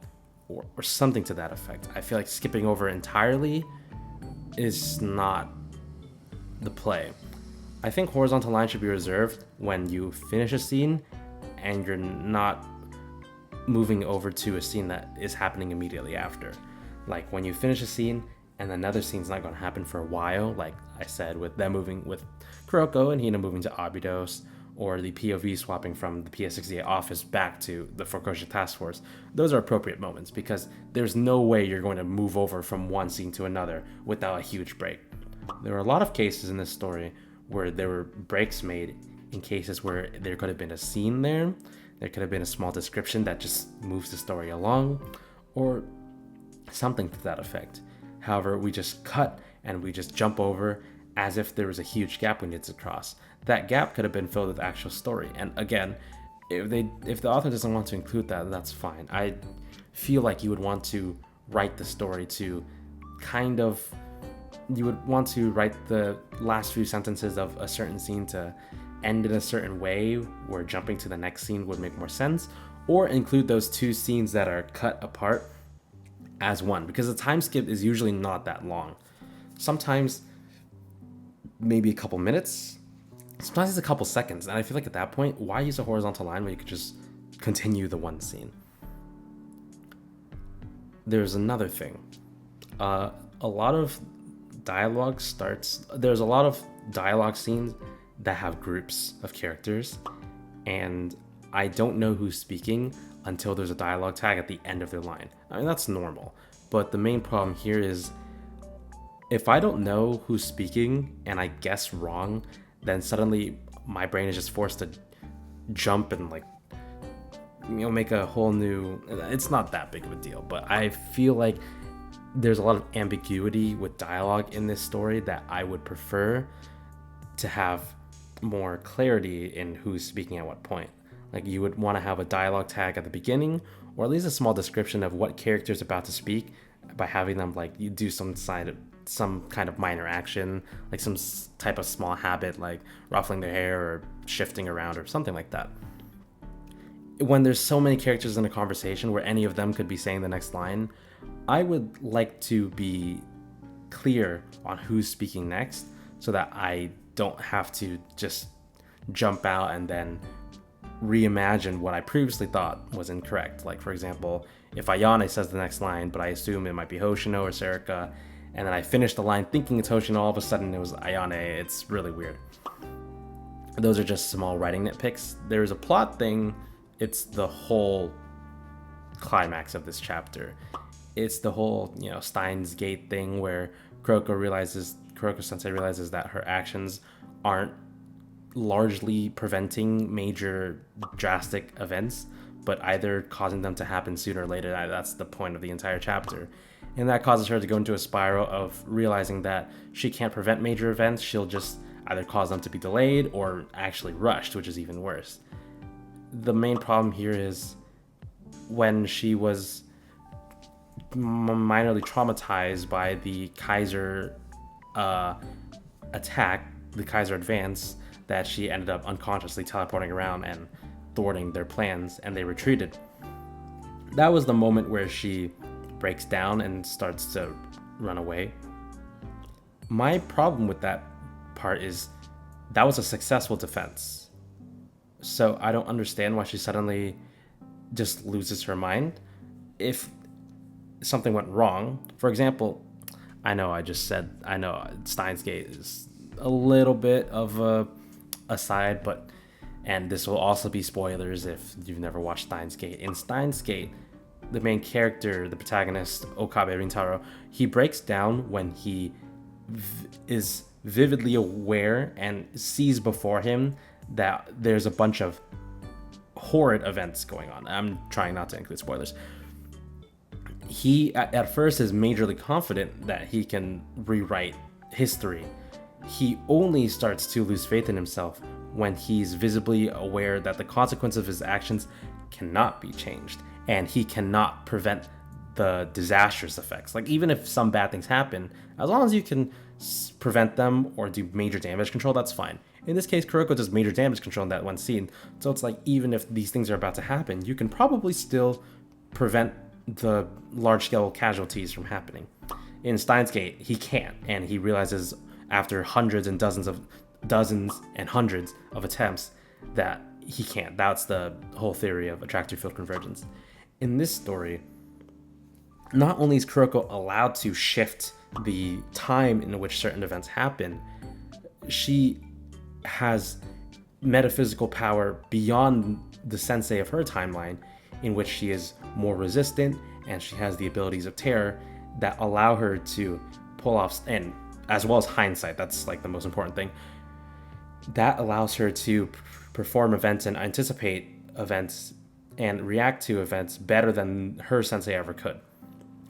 Speaker 1: or something to that effect. I feel like skipping over entirely is not the play. I think horizontal line should be reserved when you finish a scene and you're not moving over to a scene that is happening immediately after. Like when you finish a scene and another scene's not going to happen for a while, like I said, with them moving with Kuroko and Hina moving to Abydos, or the POV swapping from the PS68 office back to the Fukushima Task Force. Those are appropriate moments because there's no way you're going to move over from one scene to another without a huge break. There are a lot of cases in this story where there were breaks made in cases where there could have been a scene there could have been a small description that just moves the story along, or something to that effect. However, we just cut and we just jump over as if there was a huge gap we needed to cross. That gap could have been filled with actual story. And again, if the author doesn't want to include that, that's fine. I feel like you would want to write the story to you would want to write the last few sentences of a certain scene to end in a certain way where jumping to the next scene would make more sense, or include those two scenes that are cut apart as one, because the time skip is usually not that long. Sometimes maybe a couple minutes, sometimes it's a couple seconds, and I feel like at that point, why use a horizontal line when you could just continue the one scene? There's another thing. There's a lot of dialogue scenes that have groups of characters, and I don't know who's speaking until there's a dialogue tag at the end of their line. I mean, that's normal, but the main problem here is if I don't know who's speaking and I guess wrong, then suddenly my brain is just forced to jump and make a whole new... It's not that big of a deal, but I feel like there's a lot of ambiguity with dialogue in this story that I would prefer to have more clarity in who's speaking at what point. Like, you would want to have a dialogue tag at the beginning, or at least a small description of what character is about to speak by having them, you do some kind of minor action, like some type of small habit, like ruffling their hair or shifting around or something like that. When there's so many characters in a conversation where any of them could be saying the next line, I would like to be clear on who's speaking next so that I don't have to just jump out and then reimagine what I previously thought was incorrect. Like, for example, if Ayane says the next line, but I assume it might be Hoshino or Serika, and then I finish the line thinking it's Hoshino, all of a sudden it was Ayane, it's really weird. Those are just small writing nitpicks. There's a plot thing. It's the whole climax of this chapter. It's the whole, Steins Gate thing where Kuroko-sensei realizes that her actions aren't largely preventing major drastic events, but either causing them to happen sooner or later. That's the point of the entire chapter. And that causes her to go into a spiral of realizing that she can't prevent major events. She'll just either cause them to be delayed or actually rushed, which is even worse. The main problem here is when she was minorly traumatized by the Kaiser attack, the Kaiser advance, that she ended up unconsciously teleporting around and thwarting their plans, and they retreated. That was the moment where she breaks down and starts to run away. My problem with that part is that was a successful defense. So I don't understand why she suddenly just loses her mind. If something went wrong, for example, I know Steins Gate is a little bit of a aside, but, and this will also be spoilers if you've never watched Steins Gate. In Steins Gate, the main character, the protagonist, Okabe Rintaro, he breaks down when he is vividly aware and sees before him that there's a bunch of horrid events going on. I'm trying not to include spoilers. He, at first, is majorly confident that he can rewrite history. He only starts to lose faith in himself when he's visibly aware that the consequences of his actions cannot be changed, and he cannot prevent the disastrous effects. Like, even if some bad things happen, as long as you can prevent them or do major damage control, that's fine. In this case, Kuroko does major damage control in that one scene, so it's like, even if these things are about to happen, you can probably still prevent the large-scale casualties from happening. In Steins Gate, he can't, and he realizes after hundreds and dozens and hundreds of attempts that he can't. That's the whole theory of attractor field convergence. In this story, not only is Kuroko allowed to shift the time in which certain events happen, she has metaphysical power beyond the sensei of her timeline, in which she is more resistant, and she has the abilities of terror that allow her to pull off, and as well as hindsight, that's like the most important thing, that allows her to perform events and anticipate events and react to events better than her sensei ever could.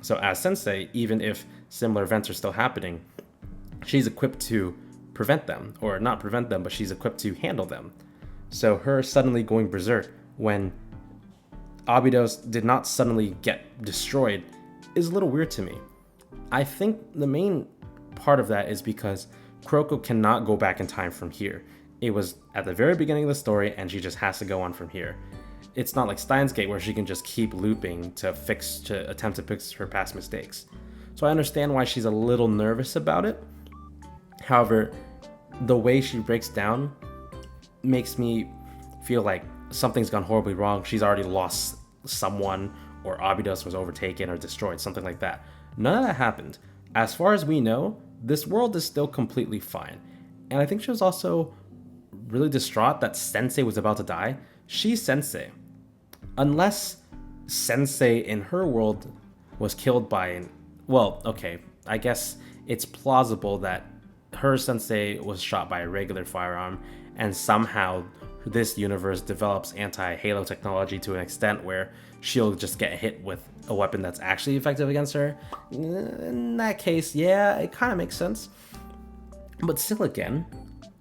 Speaker 1: So as sensei, even if similar events are still happening, she's equipped to prevent them, or not prevent them, but she's equipped to handle them. So her suddenly going berserk when Abydos did not suddenly get destroyed is a little weird to me. I think the main part of that is because Kuroko cannot go back in time from here. It was at the very beginning of the story, and she just has to go on from here. It's not like Steins Gate where she can just keep looping to attempt to fix her past mistakes. So I understand why she's a little nervous about it. However, the way she breaks down makes me feel like something's gone horribly wrong. She's already lost someone, or Abydos was overtaken or destroyed, something like that. None of that happened. As far as we know, this world is still completely fine. And I think she was also really distraught that Sensei was about to die. She's Sensei. Unless Sensei in her world was killed by well, okay, I guess it's plausible that her Sensei was shot by a regular firearm, and somehow this universe develops anti-Halo technology to an extent where she'll just get hit with a weapon that's actually effective against her. In that case, yeah, it kind of makes sense. But still, again,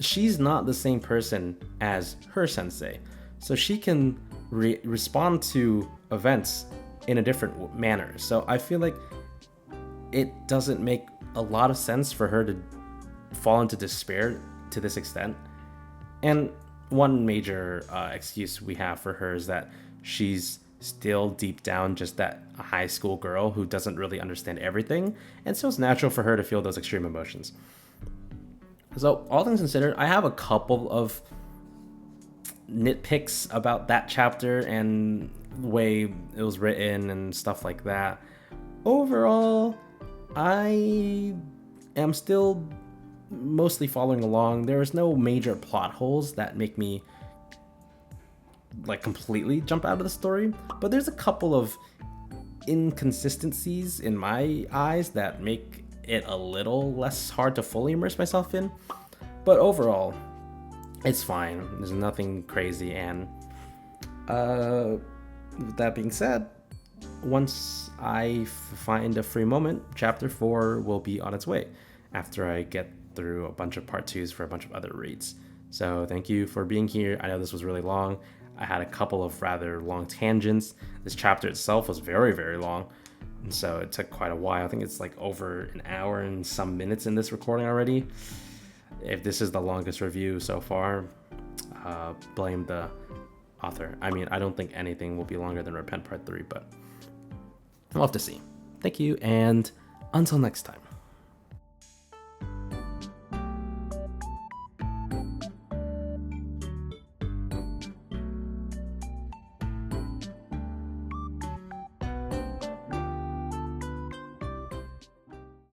Speaker 1: she's not the same person as her sensei, so she can respond to events in a different manner. So I feel like it doesn't make a lot of sense for her to fall into despair to this extent. And one major excuse we have for her is that she's still deep down just that high school girl who doesn't really understand everything, and so it's natural for her to feel those extreme emotions. So all things considered, I have a couple of nitpicks about that chapter and the way it was written and stuff like that. Overall, I am still mostly following along. There's no major plot holes that make me like completely jump out of the story, but there's a couple of inconsistencies in my eyes that make it a little less hard to fully immerse myself in. But overall, It's fine. There's nothing crazy, and with that being said, once I find a free moment, chapter 4 will be on its way after I get through a bunch of part 2s for a bunch of other reads. So thank you for being here. I know this was really long. I had a couple of rather long tangents. This chapter itself was very, very long, and so it took quite a while. I think it's like over an hour and some minutes in this recording already. If this is the longest review so far, blame the author. I mean, I don't think anything will be longer than Repent Part 3, but we'll have to see. Thank you, and until next time.